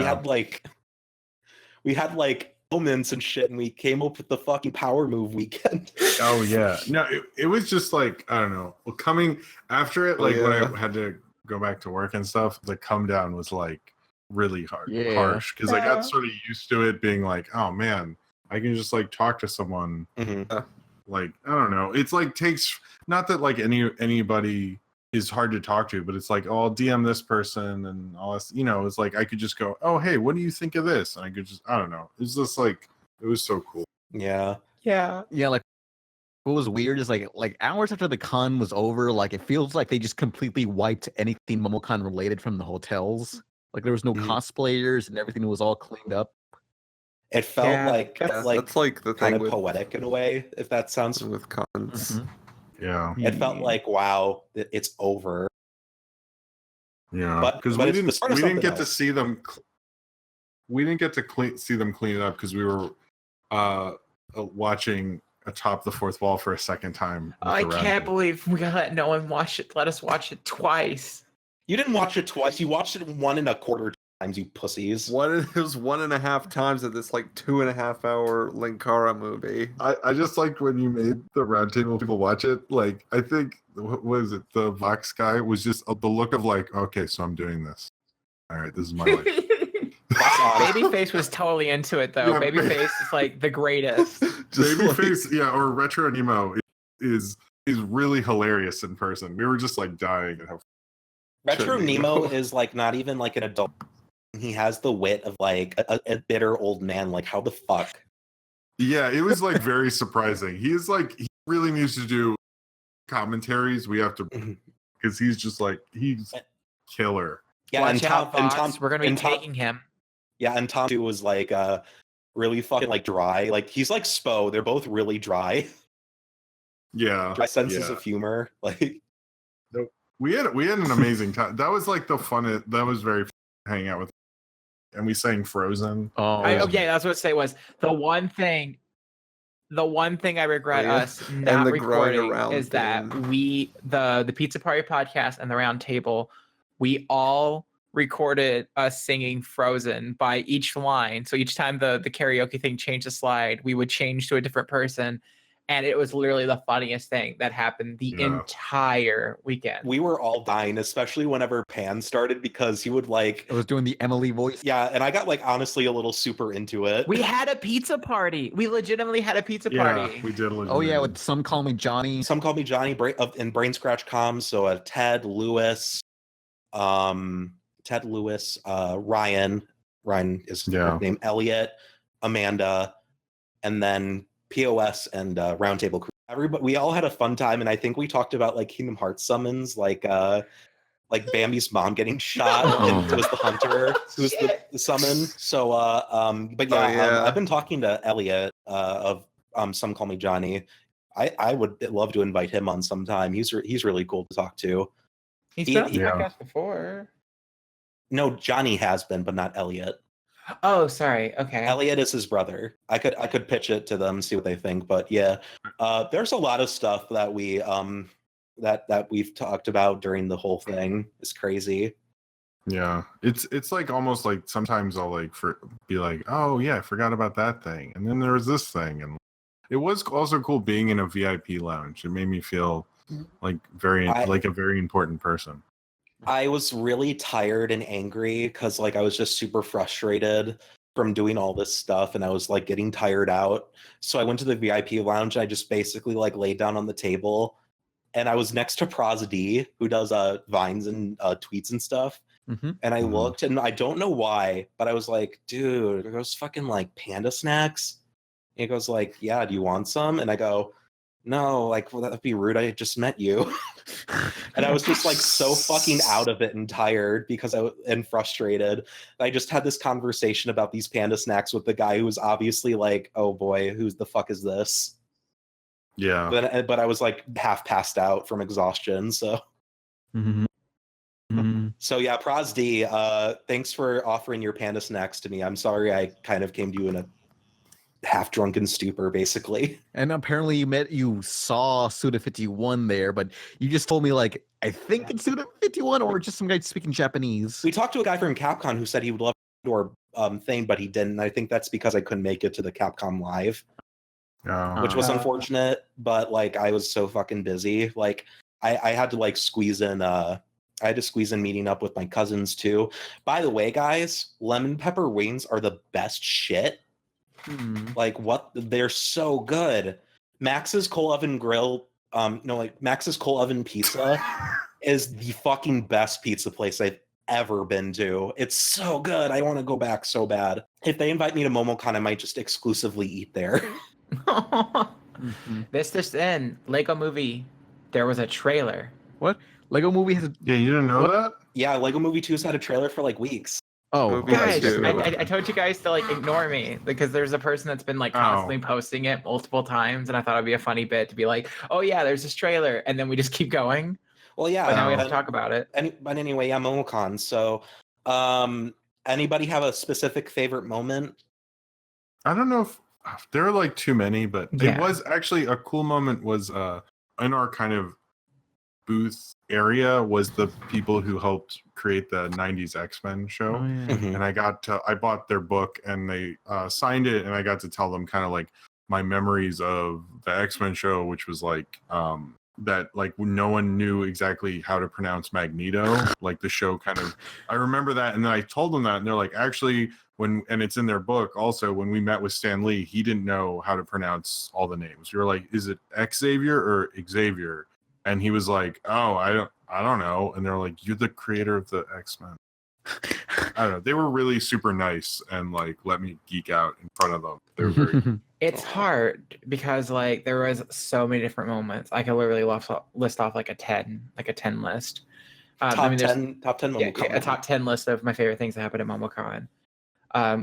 We had like moments and shit, and we came up with the fucking power move weekend. Oh yeah. No, it was just like, I don't know. Well, coming after it, like when I had to go back to work and stuff, the come down was like really harsh, because I got sort of used to it being like, oh man, I can just like talk to someone. Like I don't know. It's like takes, not that like anybody is hard to talk to, but it's like, oh, I'll DM this person and all this, you know, it's like I could just go, oh hey, what do you think of this? And I could just, I don't know. It's just like, it was so cool. Yeah. Like what was weird is like hours after the con was over, like it feels like they just completely wiped anything Momocon related from the hotels. Like there was no cosplayers and everything was all cleaned up. It felt like that's like the kind thing of poetic in a way, if that sounds with cons. Yeah. It felt like, wow, it's over. Yeah, because we didn't get to else. see them. We didn't get to see them clean it up because we were watching atop the fourth wall for a second time. I can't believe we let no one watch it. Let us watch it twice. You didn't watch it twice. You watched it 1.25 times, you pussies. It was 1.5 times of this like 2.5 hour Linkara movie. I just liked when you made the roundtable people watch it. Like I think, what was it? The Vox guy was just the look of like, okay, so I'm doing this. All right, this is my life. Babyface was totally into it though. Yeah, Babyface is like the greatest. Babyface, yeah, or Retro Nemo is really hilarious in person. We were just like dying at how Retro Nemo is like not even like an adult. He has the wit of like a bitter old man. Like how the fuck? Yeah, it was like very surprising. He's like really needs to do commentaries. We have to, because he's just like, he's killer. Yeah, Watch out, Fox. We're gonna be taking him. Yeah, and Tom too was like really fucking like dry. Like he's like Spoe. They're both really dry. Yeah. Dry senses of humor. Like we had an amazing time. That was like the fun. That was very fun to hang out with. And we sang Frozen. Okay, that's what I say was the one thing I regret us And not the growing recording around is that thing. we the Pizza Party podcast and the Round Table, we all recorded us singing Frozen by each line. So each time the karaoke thing changed the slide, we would change to a different person. And it was literally the funniest thing that happened the entire weekend. we were all dying, especially whenever Pan started because he would like I was doing the Emily voice. Yeah, and I got like honestly a little super into it. We had a pizza party. We legitimately had a pizza party. We did. Oh yeah, with Some Call Me Johnny. Some Call Me Johnny and Brain Scratch Comms. So Ted Lewis, Ryan is his name, Elliot, Amanda, and then POS and Roundtable Crew. Everybody, we all had a fun time, and I think we talked about like Kingdom Hearts summons, like Bambi's mom getting shot, and it was the hunter who's the summon. So, but yeah, I've been talking to Elliot of Some Call Me Johnny. I would love to invite him on sometime. He's really cool to talk to. He's been on the podcast before. No, Johnny has been, but not Elliot. Oh, sorry. Okay. Elliot is his brother. I could pitch it to them, see what they think. But yeah, there's a lot of stuff that we that we've talked about during the whole thing. It's crazy. Yeah, it's like almost like sometimes I'll like be like, oh yeah, I forgot about that thing, and then there was this thing, and it was also cool being in a VIP lounge. It made me feel like like a very important person. I was really tired and angry because like I was just super frustrated from doing all this stuff, and I was like getting tired out. So I went to the VIP lounge. And I just basically like laid down on the table, and I was next to Praz D, who does vines and tweets and stuff. And I looked, and I don't know why, but I was like, dude, are those fucking like panda snacks? And he goes like, yeah, do you want some? And I go, no, like, well, that'd be rude. I just met you. And I was just like so fucking out of it and tired and frustrated. I just had this conversation about these panda snacks with the guy who was obviously like, oh boy, who the fuck is this? Yeah. But I was like half passed out from exhaustion. So. So yeah, Praz D, thanks for offering your panda snacks to me. I'm sorry I kind of came to you in a half drunken stupor, basically. And apparently you saw Suda51 there, but you just told me like, I think it's Suda51 or just some guy speaking Japanese. We talked to a guy from Capcom who said he would love to do thing, but he didn't. I think that's because I couldn't make it to the Capcom Live, which was unfortunate, but like I was so fucking busy. Like I had to like squeeze in meeting up with my cousins too. By the way, guys, lemon pepper wings are the best shit. Like what? They're so good. Max's Coal Oven Grill, Max's Coal Oven Pizza is the fucking best pizza place I've ever been to. It's so good. I want to go back so bad. If they invite me to Momocon, I might just exclusively eat there. This just in, Lego Movie, there was a trailer. What? Lego Movie has Yeah, you didn't know that? Yeah, Lego Movie 2's had a trailer for like weeks. Oh, guys, I told you guys to like ignore me because there's a person that's been like constantly posting it multiple times, and I thought it'd be a funny bit to be like, oh yeah, there's this trailer, and then we just keep going. Well, yeah, but now we have to talk about it. But anyway, yeah, Momocon. So, anybody have a specific favorite moment? I don't know if there are like too many, but it was actually a cool moment. Was in our kind of booth area was the people who helped create the 90s X-Men show. And I bought their book, and they signed it, and I got to tell them kind of like my memories of the X-Men show, which was like that like no one knew exactly how to pronounce Magneto. Like the show kind of, I remember that, and then I told them that, and they're like, actually, and it's in their book also, when we met with Stan Lee, he didn't know how to pronounce all the names. We were like, is it Xavier or Xavier? And he was like, oh, I don't know. And they're like, you're the creator of the X-Men. I don't know. They were really super nice and like let me geek out in front of them. They were very It's hard because like there was so many different moments. I could literally list off like a 10 list. Top there's 10 Momocon. a top 10 list of my favorite things that happened at Momocon.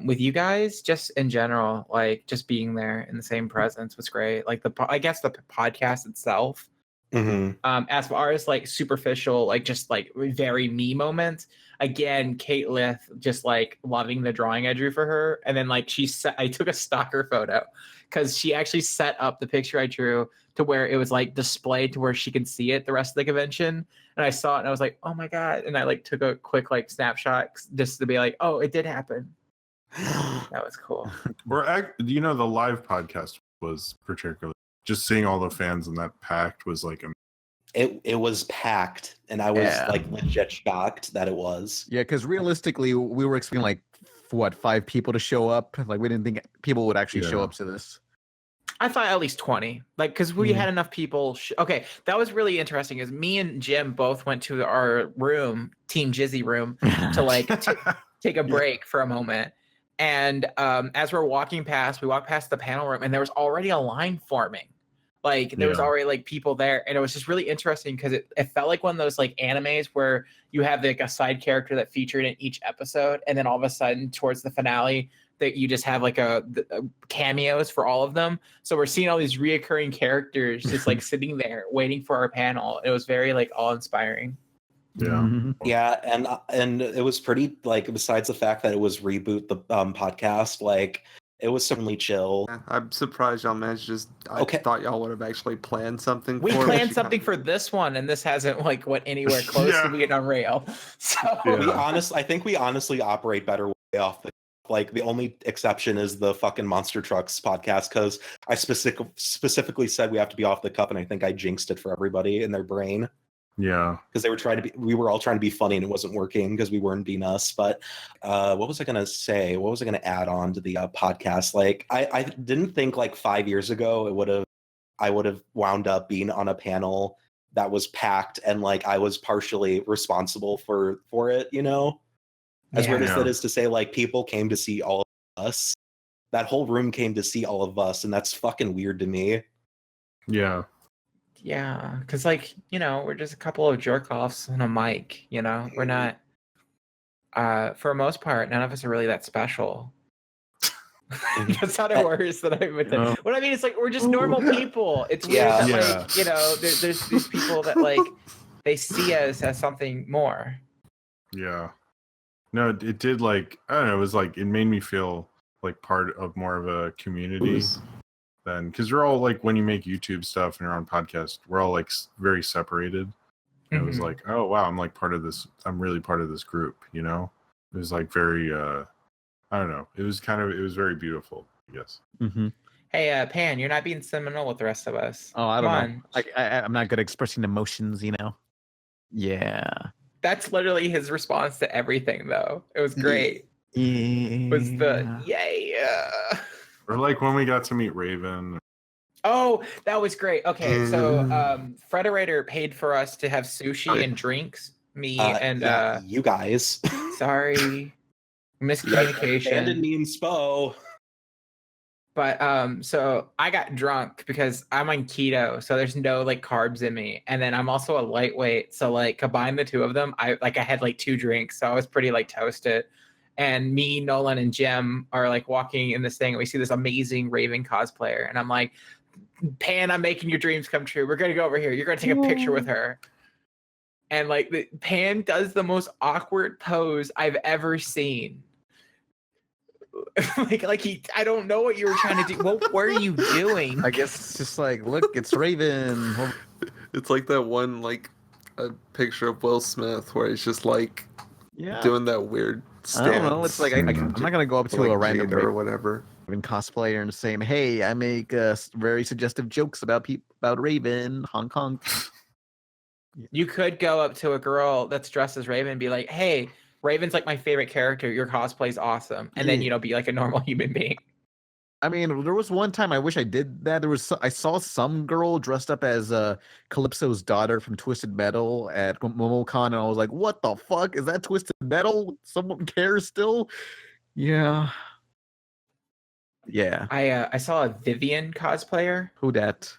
With you guys, just in general, like just being there in the same presence was great. Like I guess the podcast itself. As far as like superficial, like just like very me moments, again, Kate Lith just like loving the drawing I drew for her, and then like I took a stalker photo because she actually set up the picture I drew to where it was like displayed to where she could see it the rest of the convention, and I saw it and I was like, oh my god, and I like took a quick like snapshot just to be like, oh, it did happen. That was cool. The live podcast was particularly just seeing all the fans in that packed was like it was packed, and I was like legit shocked that it was. Yeah, because realistically, we were expecting like 5 people to show up. Like we didn't think people would actually show up to this. I thought at least 20, like because we had enough people. Okay, that was really interesting. Is me and Jim both went to our room, Team Jizzy room, to like take a break for a moment. And as we're walking past, we walked past the panel room, and there was already a line forming. Like there was already like people there, and it was just really interesting because it felt like one of those like animes where you have like a side character that featured in each episode, and then all of a sudden towards the finale that you just have like a cameos for all of them. So we're seeing all these reoccurring characters just like sitting there waiting for our panel. It was very like awe-inspiring. Yeah, and it was pretty like, besides the fact that it was Reboot the podcast, like it was certainly chill. I'm surprised y'all managed to I thought y'all would have actually planned something. We planned something for this one, and this hasn't like went anywhere close to being on rail. So I think we honestly operate better way off the. Like the only exception is the fucking Monster Trucks podcast, because I specifically said we have to be off the cuff, and I think I jinxed it for everybody in their brain. Yeah, because we were all trying to be funny, and it wasn't working because we weren't being us. But what was I gonna say? What was I gonna add on to the podcast? Like I didn't think like 5 years ago I would have wound up being on a panel that was packed, and like I was partially responsible for it, you know. As weird as that is to say, like people came to see all of us. That whole room came to see all of us, and that's fucking weird to me. Yeah. Yeah, because like, we're just a couple of jerk-offs on a mic, We're not, for the most part, none of us are really that special. That's not a worse than I would think. What I mean is like, we're just normal people. It's weird that like, there's these people that like, they see us as something more. Yeah. No, it did like, I don't know, it was like, it made me feel like part of more of a community then, because we're all like, when you make YouTube stuff and you're on podcast, we're all like very separated. And it was like, oh wow, I'm like part of this, I'm really part of this group, It was like very, I don't know, it was very beautiful, I guess. Hey, Pan, you're not being seminal with the rest of us. Oh, I don't know. I'm not good at expressing emotions, Yeah. That's literally his response to everything, though. It was great. It was the yeah. Or like when we got to meet Raven. Oh, that was great. Okay, so Frederator paid for us to have sushi and drinks. Me and you guys. Sorry, miscommunication. Abandoned me and Spoe. But so I got drunk because I'm on keto, so there's no like carbs in me, and then I'm also a lightweight, so like combine the two of them, I had like 2 drinks, so I was pretty like toasted. And me, Nolan, and Jim are like walking in this thing, and we see this amazing Raven cosplayer, and I'm like, Pan, I'm making your dreams come true. We're gonna go over here. You're gonna take a picture with her. And like Pan does the most awkward pose I've ever seen. I don't know what you were trying to do. What were you doing? I guess it's just like, look, it's Raven. It's like that one, like a picture of Will Smith where he's just like doing that weird stance. I don't know. It's like I'm not gonna go up to like a random or whatever Raven cosplayer and say, "Hey, I make very suggestive jokes about Raven, Hong Kong." You could go up to a girl that's dressed as Raven and be like, "Hey, Raven's like my favorite character. Your cosplay's awesome," and then be like a normal human being. I mean, there was one time I wish I did that. I saw some girl dressed up as Calypso's daughter from Twisted Metal at Momocon, and I was like, "What the fuck is that? Twisted Metal? Someone cares still?" Yeah. Yeah. I saw a Vivian cosplayer. Who dat?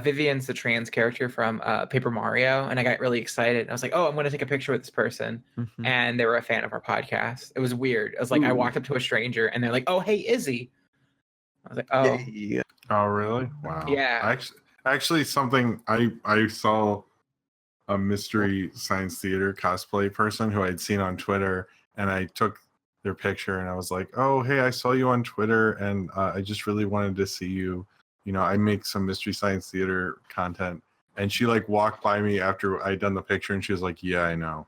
Vivian's the trans character from Paper Mario, and I got really excited. I was like, "Oh, I'm going to take a picture with this person," Mhm. and they were a fan of our podcast. It was weird. I was like, I walked up to a stranger, and they're like, "Oh, hey, Izzy." I was like, "Oh, Yeah. Oh, really? Wow. Yeah. Actually, something I saw a mystery science theater cosplay person who I'd seen on Twitter, and I took their picture, and I was like, "Oh, hey, I saw you on Twitter, and I just really wanted to see you. You know, I make some mystery science theater content." And she like walked by me after I'd done the picture, and she was like, "Yeah, I know."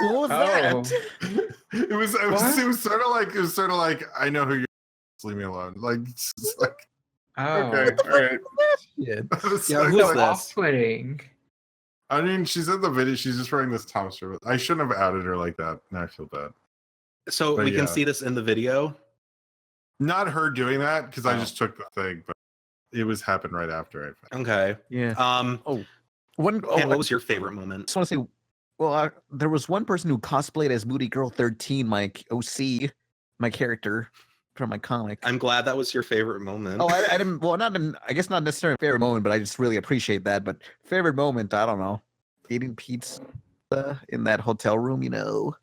What was that? It was sort of like I know who you're. Just leave me alone. Like, it's just like okay, all right. Yeah. I was Yeah, like, who's so this? off-putting." I mean, she's in the video. She's just wearing this Tom shirt. I shouldn't have outed her like that. Now I feel bad. So But we yeah. can see this in the video. Not her doing that because I Oh. just took the thing, but it was happened right after I found. Okay. Yeah. What was your favorite moment? just want to say, well, there was one person who cosplayed as Moody Girl 13, my OC, my character from my comic. I'm glad that was your favorite moment. Oh, I didn't. Well, I guess not necessarily favorite moment, but I just really appreciate that. But favorite moment, I don't know, eating pizza in that hotel room, you know.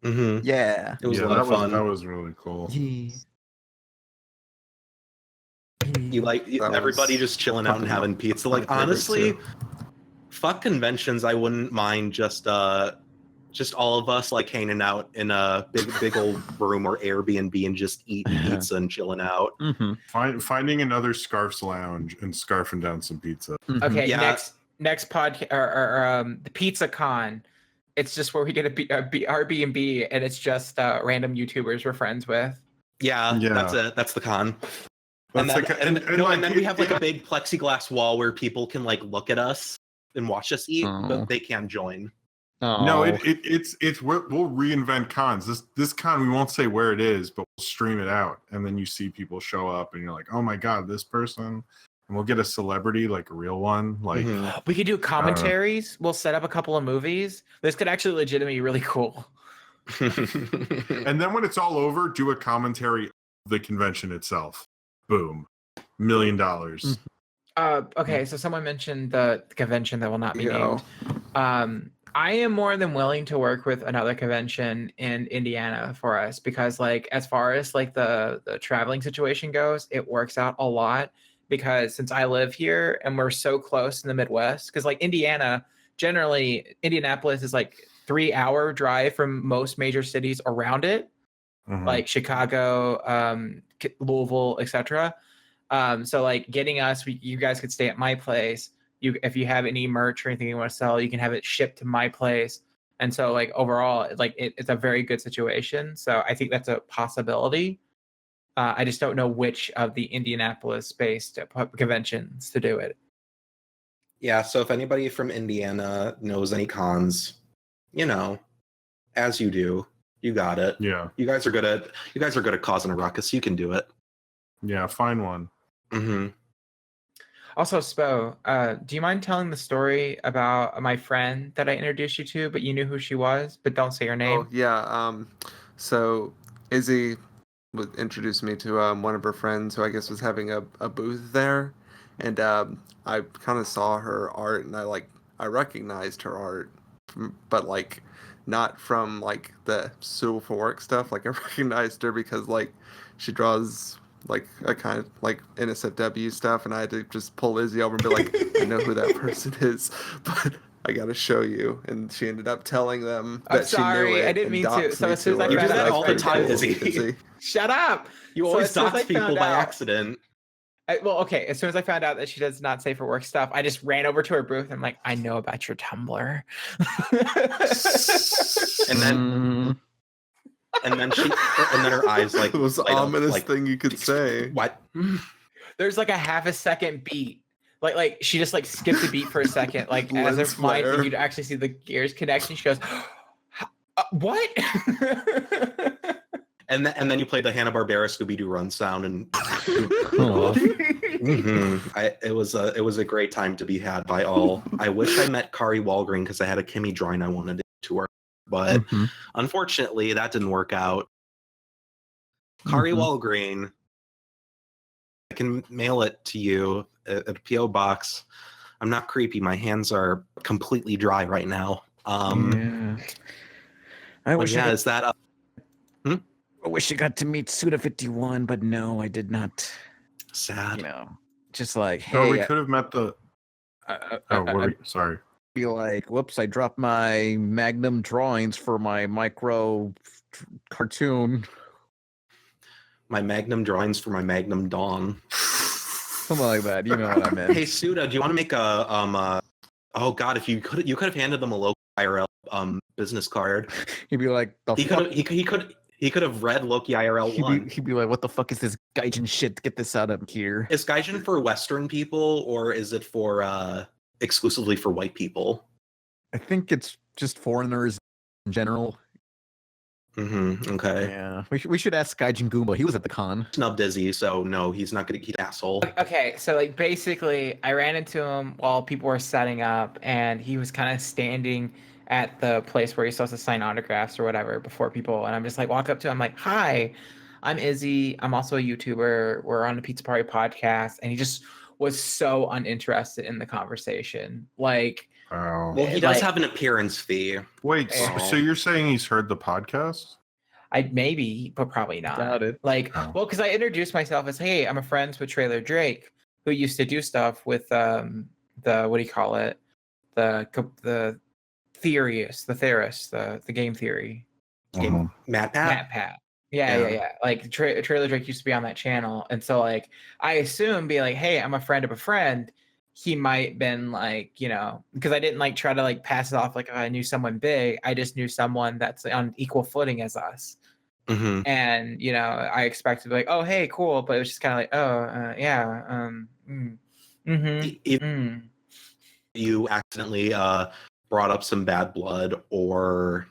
Mm-hmm. Yeah, It was a lot of fun. That was really cool. Yeah. You like That everybody was just chilling out and fucking having pizza. my Like favorite honestly, too. fuck conventions. I wouldn't mind just all of us like hanging out in a big old room or Airbnb and just eating pizza and chilling out. Mm-hmm. Finding another Scarf's Lounge and scarfing down some pizza. Okay, Yeah. next podcast or the Pizza Con. It's just where we get a Airbnb, and it's just random YouTubers we're friends with. Yeah, Yeah. that's it. That's the con. That's And the then, co- and, like, then we have like a big plexiglass wall where people can like look at us and watch us eat, Oh. but they can't join. No, it's we'll reinvent cons. This con we won't say where it is, but we'll stream it out, and then you see people show up, and you're like, oh my god, this person, and we'll get a celebrity, like a real one, like Mhm. We could do commentaries. We'll set up a couple of movies. This could actually legitimately be really cool. and then when it's all over, do a commentary of the convention itself. Boom, $1 million. Okay, so someone mentioned the convention that will not be Yo. named. I am more than willing to work with another convention in Indiana for us because, like, as far as like the traveling situation goes, it works out a lot because since I live here and we're so close in the Midwest, because like Indiana, generally Indianapolis is like 3-hour drive from most major cities around it, like Chicago, Louisville, etc. So like getting us, you guys could stay at my place. If you have any merch or anything you want to sell, you can have it shipped to my place. And so like overall, like it's a very good situation. So I think that's a possibility. I just don't know which of the Indianapolis-based conventions to do it. Yeah, so if anybody from Indiana knows any cons, you know, as you do, you got it. Yeah, You guys are good at causing a ruckus. You can do it. yeah, find one. Mm-hmm. Also, Spoe, do you mind telling the story about my friend that I introduced you to, but you knew who she was, but don't say her name? Oh yeah. So Izzy would introduce me to one of her friends who I guess was having a booth there, and I kind of saw her art, and I recognized her art, but like not from like the suitable for work stuff. Like I recognized her because like she draws like a kind of like NSFW stuff, and I had to just pull Izzy over and be like, I know who that person is, but I gotta show you. And she ended up telling them I'm that she knew sorry, it. I didn't and mean to. doxed So me as soon as I her. You do found that out, all the I time, did. Izzy. Shut up! You So always as soon as dox I people found by out- accident. Well, okay. As soon as I found out that she does not say for work stuff, I just ran over to her booth and I'm like, I know about your Tumblr. And then and then her eyes like the most light up, ominous like, thing you could say. What? There's like a half a second beat. Like she just like skipped a beat for a second, like as Lens if mind, flare. and you'd actually see the gears connect. And she goes, "What?" And then you play the Hanna-Barbera Scooby-Doo run sound, and it was a great time to be had by all. I wish I met Kari Walgreen because I had a Kimmy drawing I wanted to her, but unfortunately that didn't work out. Kari Walgreen. I can mail it to you at a PO box. I'm not creepy. My hands are completely dry right now. Yeah. I wish I yeah, could- is that I wish I got to meet Suda51, but no, I did not. sad? You know, just like, Or hey, we could have met the. Sorry. be like, whoops, I dropped my Magnum drawings for my micro cartoon. My Magnum drawings for my Magnum Dawn. Something like that. You know what I meant. Hey Suda, do you want to make a oh god, if you could have handed them a local IRL business card. He'd be like, he could have read Loki IRL 1. He'd be like, what the fuck is this Gaijin shit? Get this out of here. Is Gaijin for Western people or is it for exclusively for white people? I think it's just foreigners in general. Okay. Yeah. We should ask Gaijin Goomba. He was at the con. Snubbed Izzy, so no, he's not gonna. He's an asshole. Okay, so like basically, I ran into him while people were setting up, and he was kind of standing at the place where you're supposed to sign autographs or whatever before people, and I'm just like walk up to him, I'm like, "Hi, I'm Izzy. I'm also a YouTuber. We're on the Pizza Party podcast," and he just was so uninterested in the conversation. Like, Oh. Well, he does have an appearance fee. Wait, so you're saying he's heard the podcast? Maybe, but probably not. Doubt it. Like, Oh. well, because I introduced myself as, "Hey, I'm a friend with Trailer Drake, who used to do stuff with the what do you call it, the theorist, the game theory, Game Matt Pat. Yeah. Like Trailer Drake used to be on that channel, and so like I assume be like, "Hey, I'm a friend of a friend." He might been like, you know, because I didn't like try to like pass it off like I knew someone big. I just knew someone that's on equal footing as us. And you know, I expected to be like, "Oh, hey, cool," but it was just kind of like, "Oh, yeah, You accidentally brought up some bad blood, or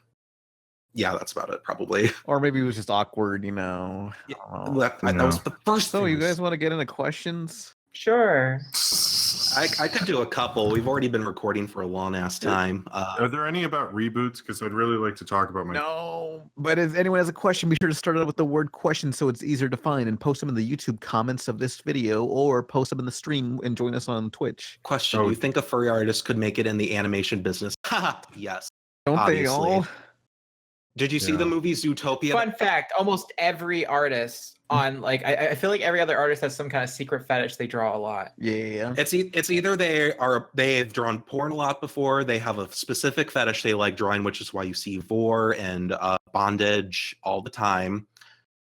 yeah, that's about it, probably. Or maybe it was just awkward, you know. That was the first. So you guys want to get into questions? Sure. I could do a couple. We've already been recording for a long ass time. Are there any about reboots? Because I'd really like to talk about my. No, but if anyone has a question, be sure to start out with the word question so it's easier to find and post them in the YouTube comments of this video or post them in the stream and join us on Twitch. Question: Do you think a furry artist could make it in the animation business? Haha, yes. Don't obviously. they all? Did you see the movie Zootopia? Fun fact: almost every artist on like I feel like every other artist has some kind of secret fetish. They draw a lot. Yeah. It's either they've drawn porn a lot before. They have a specific fetish they like drawing, which is why you see vor and bondage all the time.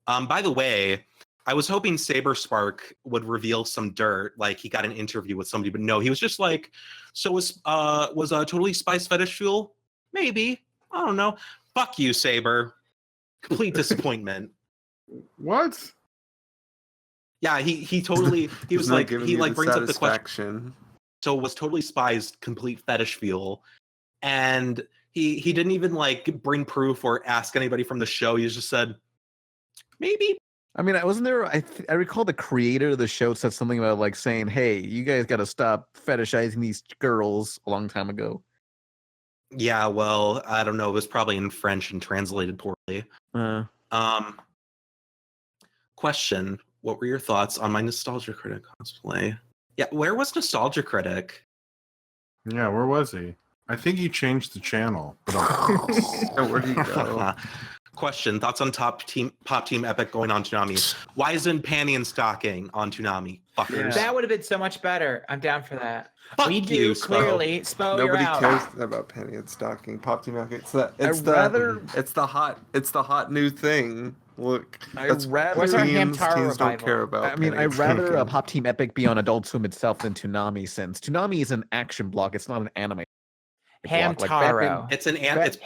By the way, I was hoping Saber Spark would reveal some dirt, like he got an interview with somebody, but no, he was just like, "So was totally spice fetish fuel? Maybe, I don't know. Fuck you, Saber. Complete disappointment." What? Yeah, he totally he was not like giving he you like the brings up the question. satisfaction. So was totally spies complete fetish fuel, and he didn't even like bring proof or ask anybody from the show. He just said maybe. I mean, wasn't there? I recall the creator of the show said something about like saying, "Hey, you guys got to stop fetishizing these girls" a long time ago. Yeah, well, I don't know. It was probably in French and translated poorly. Question: what were your thoughts on my Nostalgia Critic cosplay? Yeah, where was Nostalgia Critic? Yeah, where was he? I think he changed the channel. But where'd he go? Question: thoughts on Pop Team Epic going on Toonami? Why isn't Panty and Stocking on Toonami? Fuckers. That would have been so much better. I'm down for that. Fuck we do you, Spoe. clearly. Spoe, you're Nobody out. cares about Penny and Stocking. Pop Team Epic. It's the it's the hot new thing. Look, Where's our teens Hamtaro don't care about. I mean, Penny I'd and rather Stocking. Pop Team Epic be on Adult Swim itself than Toonami, since Toonami is an action block. It's not an anime. block. Like Hamtaro. It's an it's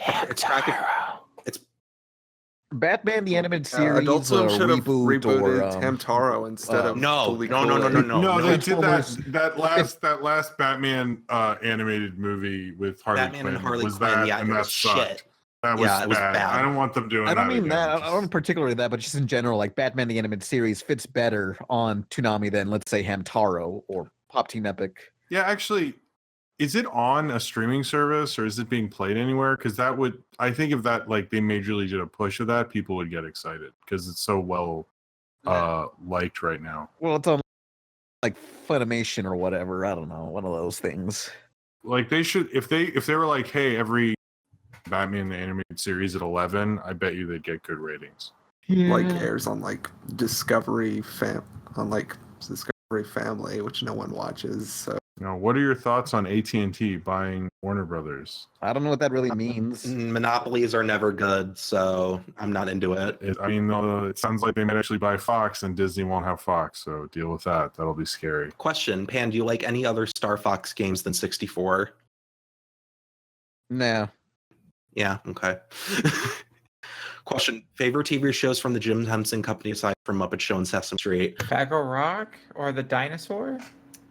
Batman the Animated Series Adult Swim should have reboot rebooted or Hamtaro instead of no, Fully no, they did Transformers- that last Batman animated movie with Harley Batman Quinn. and Harley was Quinn. that, Yeah, and it that was sucked. shit. That was, Yeah, it was bad. bad. I don't want them doing I don't that mean again. that. I don't particularly that, but just in general, like Batman the Animated Series fits better on Toonami than let's say Hamtaro or Pop Team Epic. Yeah, actually, Is it on a streaming service or is it being played anywhere? Because that would, I think, if that like they majorly did a push of that, people would get excited because it's so well liked right now. Well, it's on like Funimation or whatever. I don't know, one of those things. Like they should, if they were like, hey, every Batman the animated series at 11, I bet you they'd get good ratings. Like airs on like Discovery Family, which no one watches. So. Now, what are your thoughts on AT&T buying Warner Brothers? I don't know what that really means. Monopolies are never good, so I'm not into it. It sounds like they might actually buy Fox, and Disney won't have Fox, so deal with that. That'll be scary. Question, Pan, do you like any other Star Fox games than 64? Nah. Yeah, okay. Question, favorite TV shows from the Jim Henson Company aside from Muppet Show and Sesame Street? Fraggle Rock or the dinosaur?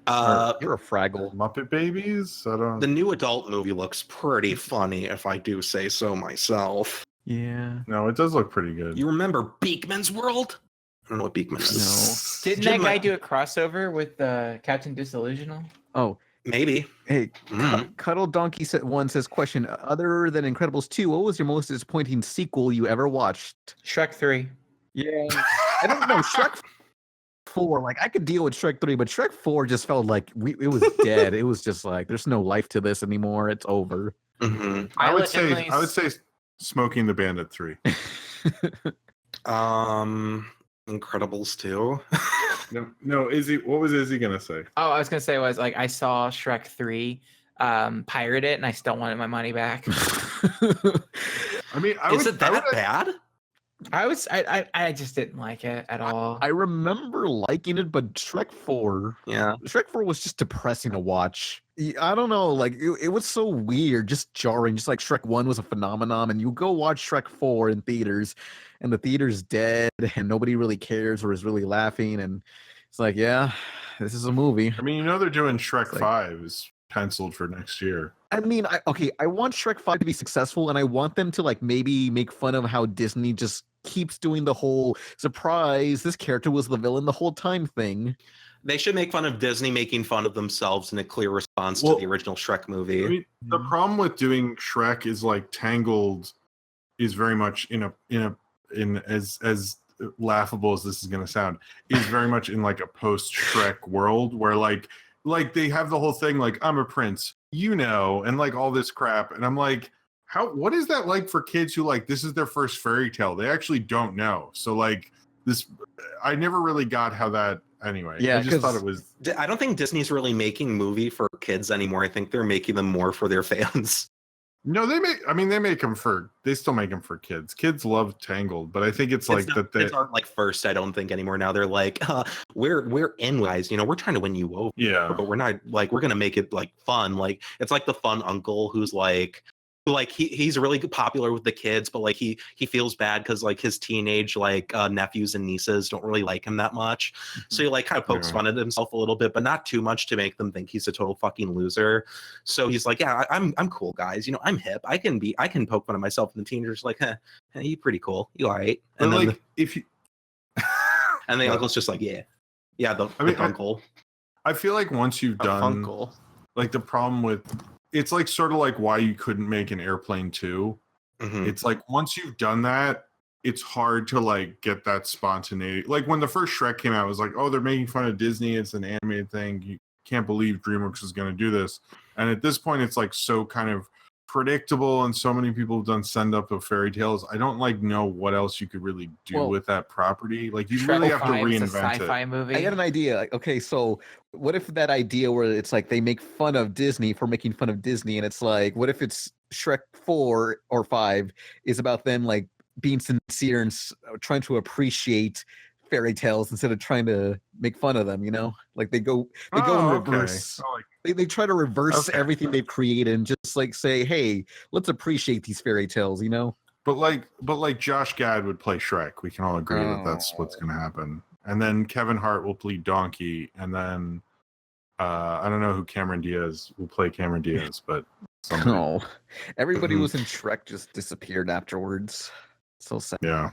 You're a Fraggle. Muppet Babies? I don't. The new adult movie looks pretty funny, if I do say so myself. Yeah. No, it does look pretty good. You remember Beakman's World? I don't know what Beakman is. No. Didn't that guy do a crossover with Captain Disillusional? Oh, maybe. Hey, Cuddle Donkey says, question, other than Incredibles 2, what was your most disappointing sequel you ever watched? Shrek 3. Yeah. I don't know. Shrek 4, like I could deal with Shrek 3, but Shrek 4 just felt like it was dead. It was just like there's no life to this anymore. It's over. Mm-hmm. I would say Smoking the Bandit 3. Incredibles 2. No, Izzy, what was Izzy gonna say? Oh, I was gonna say was like I saw Shrek 3 pirate it and I still wanted my money back. I mean, is it that bad? I just didn't like it at all. I remember liking it, but Shrek 4, Shrek 4 was just depressing to watch. I don't know, like it was so weird, just jarring. Just like Shrek 1 was a phenomenon, and you go watch Shrek 4 in theaters, and the theater's dead, and nobody really cares or is really laughing, and it's like, yeah, this is a movie. I mean, they're doing Shrek 5 is penciled for next year. I mean, I want Shrek 5 to be successful, and I want them to like maybe make fun of how Disney just keeps doing the whole surprise, this character was the villain the whole time thing. They should make fun of Disney making fun of themselves in a clear response to the original Shrek movie. I mean, the problem with doing Shrek is like Tangled is very much in as laughable as this is going to sound, is very much in like a post Shrek world where like they have the whole thing like I'm a prince, and like all this crap, and I'm like, what is that like for kids who like this is their first fairy tale? They actually don't know. So like this, I never really got how that. Anyway, yeah, I just thought it was. I don't think Disney's really making movie for kids anymore. I think they're making them more for their fans. No, they still make them for kids. Kids love Tangled, but I think it's like that. Kids aren't like first, I don't think anymore. Now they're like, we're in guys, we're trying to win you over. Yeah. But we're not like, we're going to make it like fun. Like, it's like the fun uncle who's like he's really popular with the kids, but like he feels bad because like his teenage like nephews and nieces don't really like him that much, so he like kind of pokes fun at himself a little bit, but not too much to make them think he's a total fucking loser. So he's like, yeah, I'm cool, guys, I'm hip, I can poke fun at myself, and the teenagers like, hey, you pretty cool, you all right? And but then like if you and the uncle's just like, the uncle. I feel like once you've done like the problem with it's like sort of like why you couldn't make an Airplane 2. Mm-hmm. It's like once you've done that, it's hard to like get that spontaneity. Like when the first Shrek came out, it was like, oh, they're making fun of Disney. It's an animated thing. You can't believe DreamWorks is going to do this. And at this point, it's like so kind of predictable, and so many people have done send up of fairy tales. I don't like know what else you could really do with that property. Like you really have to reinvent it. Sci-fi movie. I got an idea. Okay, so what if that idea where it's like they make fun of Disney for making fun of Disney, and it's like, what if it's Shrek 4 or 5 is about them like being sincere and trying to appreciate fairy tales instead of trying to make fun of them, like they go in reverse. They try to reverse everything they've created and just like say, hey, let's appreciate these fairy tales, But like Josh Gad would play Shrek. We can all agree that that's what's going to happen. And then Kevin Hart will play Donkey, and then I don't know who Cameron Diaz will play Cameron Diaz, but no, everybody was in Shrek just disappeared afterwards. So sad. Yeah,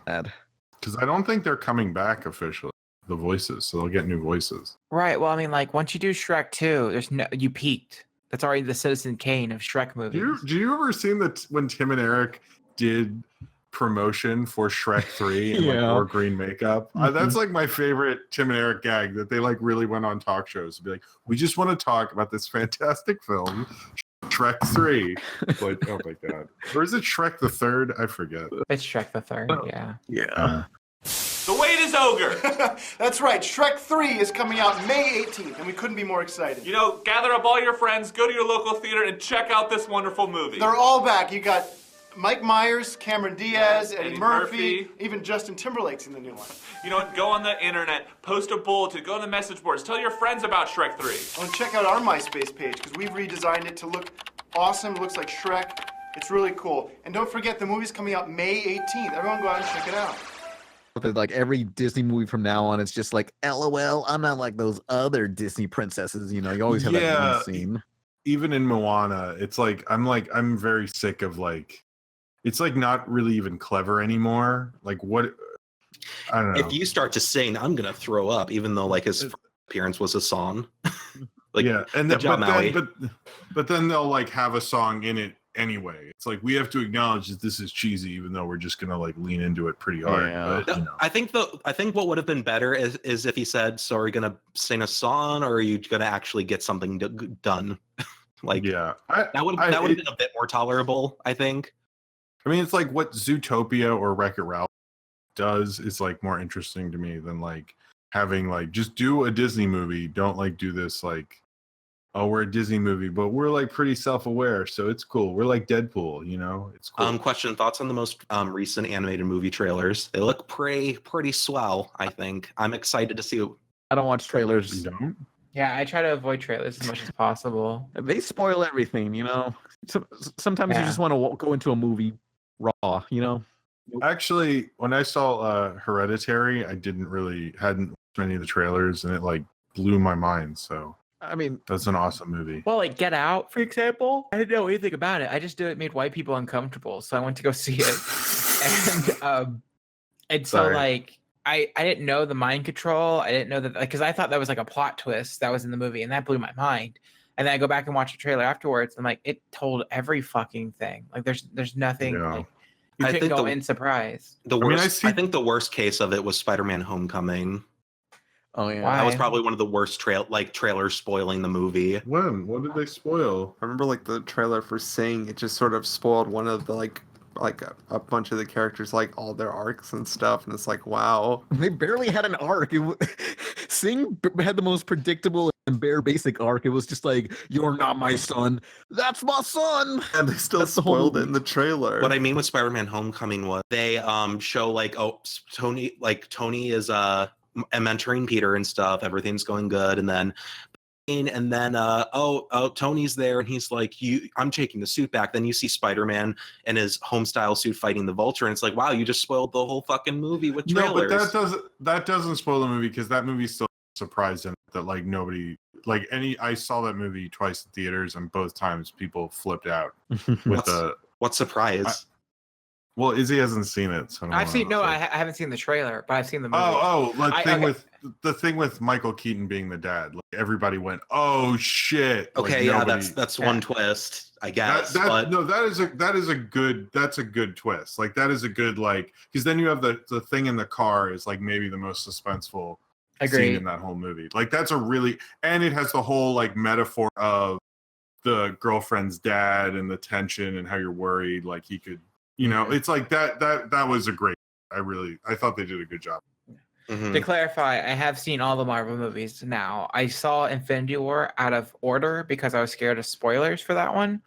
because I don't think they're coming back officially. The voices, so they'll get new voices. Right. Well, I mean, like once you do Shrek 2, you peaked. That's already the Citizen Kane of Shrek movies. Do you ever seen that when Tim and Eric did promotion for Shrek 3 and like Yeah. wore green makeup? That's like my favorite Tim and Eric gag, that they like really went on talk shows to be like, we just want to talk about this fantastic film, Shrek 3. Like, oh my god. Or is it Shrek the Third? I forget. It's Shrek the Third, yeah. Yeah. The wait is over. That's right. Shrek 3 is coming out May 18th, and we couldn't be more excited. You know, gather up all your friends, go to your local theater, and check out this wonderful movie. They're all back. You got Mike Myers, Cameron Diaz, Eddie Murphy, even Justin Timberlake's in the new one. You know what? Go on the internet, post a bulletin, go on the message boards, tell your friends about Shrek 3. And check out our MySpace page, because we've redesigned it to look awesome. It looks like Shrek. It's really cool. And don't forget, the movie's coming out May 18th. Everyone go out and check it out. Like every Disney movie from now on, it's just like, LOL, I'm not like those other Disney princesses. You know, you always have that one scene. Even in Moana, it's like I'm very sick of like, it's like not really even clever anymore. Like what? I don't know. If you start to sing, I'm gonna throw up, even though like his appearance was a song. Like, yeah, and good job, Maui. but then they'll like have a song in it anyway. It's like we have to acknowledge that this is cheesy, even though we're just gonna like lean into it pretty hard. Yeah. But, you know. I think what would have been better is if he said, "So are you gonna sing a song, or are you gonna actually get something done?" Like, yeah, that would have been a bit more tolerable, I think. I mean, it's like what Zootopia or Wreck-It Ralph does is like more interesting to me than like having like just do a Disney movie. Don't like do this like, oh, we're a Disney movie, but we're like pretty self-aware, so it's cool. We're like Deadpool, you know? It's cool. Question: thoughts on the most recent animated movie trailers? They look pretty swell. I think I'm excited to see. I don't watch trailers. You don't? Yeah, I try to avoid trailers as much as possible. They spoil everything, you know. Sometimes you just want to go into a movie raw, you know. Actually, when I saw Hereditary, I hadn't watched many of the trailers, and it like blew my mind. So I mean, that's an awesome movie. Well, like Get Out, for example, I didn't know anything about it. I just knew it made white people uncomfortable, so I went to go see it. And so Sorry. like I didn't know the mind control. I didn't know that, because I thought that was like a plot twist that was in the movie, and that blew my mind. And then I go back and watch the trailer afterwards, and I'm like, it told every fucking thing. Like there's nothing. Yeah. Like, you I couldn't think go in surprise. I think the worst case of it was Spider-Man: Homecoming. Oh yeah, Why? That was probably one of the worst trailers spoiling the movie. When? What did they spoil? I remember like the trailer for Sing. It just sort of spoiled one of the like a bunch of the characters, like all their arcs and stuff, and it's like, wow, they barely had an arc. Sing had the most predictable and bare basic arc. It was just like, you're not my son, that's my son, and they still spoiled it in the trailer. What I mean with Spider-Man: Homecoming was they show like, oh, Tony is mentoring Peter and stuff. Everything's going good, and then Tony's there, and he's like, I'm taking the suit back. Then you see Spider-Man in his home style suit fighting the Vulture, and it's like, wow, you just spoiled the whole fucking movie with trailers. No, but that doesn't spoil the movie, because that movie's still surprised in it that like nobody like I saw that movie twice in theaters, and both times people flipped out with what surprise? Well, Izzy hasn't seen it, so I haven't seen the trailer, but I've seen the movie. The thing with Michael Keaton being the dad, like everybody went, "Oh shit!" Okay, like, yeah, that's one twist, I guess. That's a good twist. Like that is a good because then you have the thing in the car is like maybe the most suspenseful scene in that whole movie. Like that's and it has the whole like metaphor of the girlfriend's dad and the tension and how you're worried like he could. You know, it's like that was a great. I thought they did a good job. Mm-hmm. To clarify, I have seen all the Marvel movies now. I saw Infinity War out of order because I was scared of spoilers for that one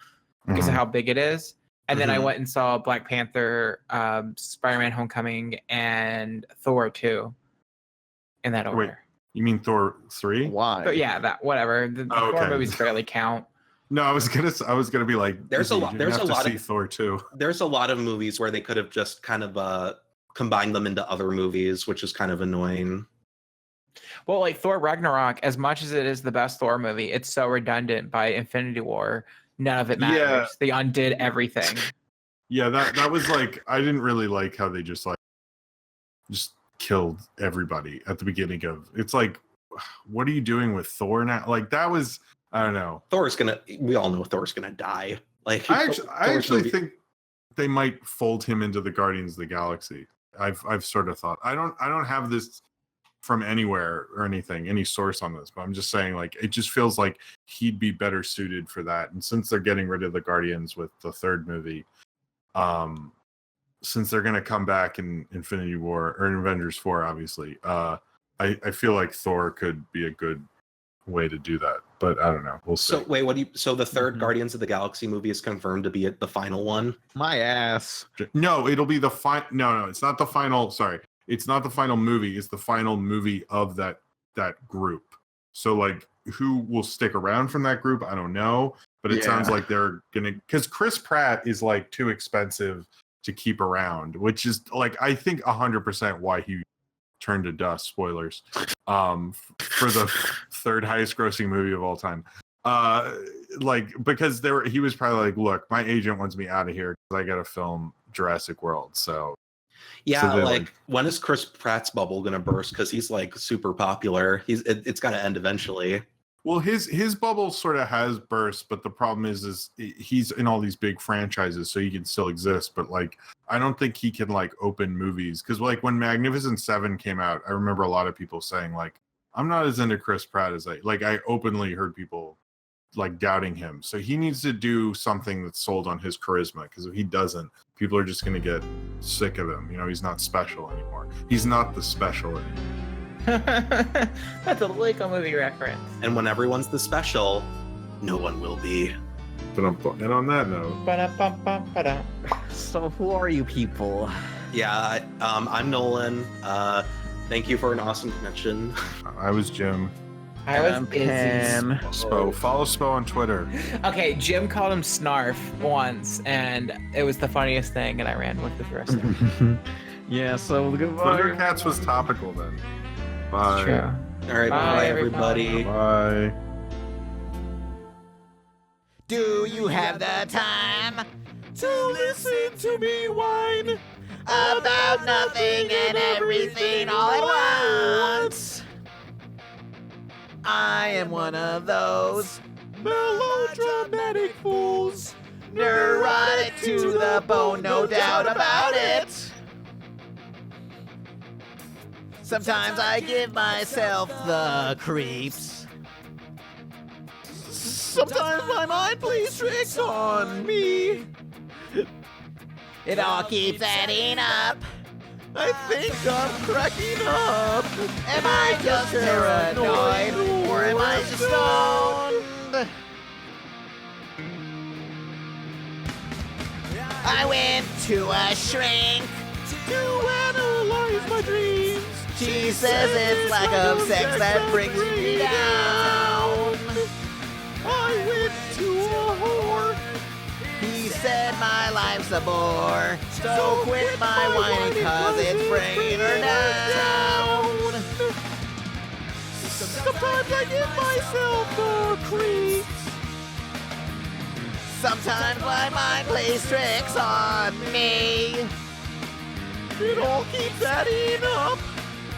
because of how big it is. And then I went and saw Black Panther, Spider-Man: Homecoming, and Thor 2 in that order. Wait, you mean Thor 3? Why? But yeah, that whatever. The Thor movies barely count. No, I was gonna be like, there's a lot of Thor 2. There's a lot of movies where they could have just kind of combined them into other movies, which is kind of annoying. Well, like Thor Ragnarok, as much as it is the best Thor movie, it's so redundant by Infinity War. None of it matters. Yeah. They undid everything. Yeah, that was like I didn't really like how they just killed everybody at the beginning of. It's like, what are you doing with Thor now? Like that was. I don't know. We all know Thor's gonna die. Like I actually think they might fold him into the Guardians of the Galaxy. I've sort of thought. I don't have this from anywhere or anything, any source on this, but I'm just saying, like, it just feels like he'd be better suited for that. And since they're getting rid of the Guardians with the third movie, since they're going to come back in Infinity War or in Avengers 4, obviously, I feel like Thor could be a good way to do that, but I don't know. We'll see. So wait, so the third Guardians of the Galaxy movie is confirmed to be the final one? My ass. No, it'll be the final. No, it's not the final. Sorry. It's not the final movie. It's the final movie of that group. So, like, who will stick around from that group? I don't know. But it sounds like they're going to... Because Chris Pratt is, like, too expensive to keep around, which is, like, I think 100% why he turned to dust. Spoilers. For the third highest grossing movie of all time. Like, because he was probably like, look, my agent wants me out of here because I got to film Jurassic World. So... Yeah, like when is Chris Pratt's bubble gonna burst? Because he's like super popular. It's gotta end eventually. Well, his bubble sort of has burst, but the problem is he's in all these big franchises, so he can still exist. But like, I don't think he can like open movies because like when Magnificent Seven came out, I remember a lot of people saying like, I'm not as into Chris Pratt as I openly heard people like doubting him. So he needs to do something that's sold on his charisma, because if he doesn't, people are just going to get sick of him. You know, he's not special anymore. He's not the special anymore. That's a Lego movie reference. And when everyone's the special, no one will be. And on that note, so who are you people? Yeah, I'm Nolan. Thank you for an awesome connection. I was Jim. I was Izzy. Spoe. Follow Spoe on Twitter. Okay, Jim called him Snarf once, and it was the funniest thing, and I ran with it the rest of it. Yeah, so goodbye. Thundercats was topical then. Bye. True. All right, bye everybody. Bye. Do you have the time to listen to me whine about nothing and everything all at once? I am one of those melodramatic fools, neurotic to the bone, no doubt about it. Sometimes I give myself the creeps. Sometimes my mind plays tricks on me. It all keeps adding up. I think I'm cracking up. Am I just paranoid, or am I just stoned? I went to a shrink to analyze my dreams. She says it's lack of sex that brings me down. I went to a whore. He said my life's a bore, so quit my whining cause it's bringing her down. Sometimes I give myself the creeps. Sometimes my mind plays tricks on me. It all keeps adding up.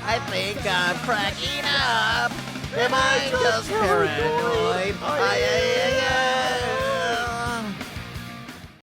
I think I'm cracking up. Am I just paranoid? I am.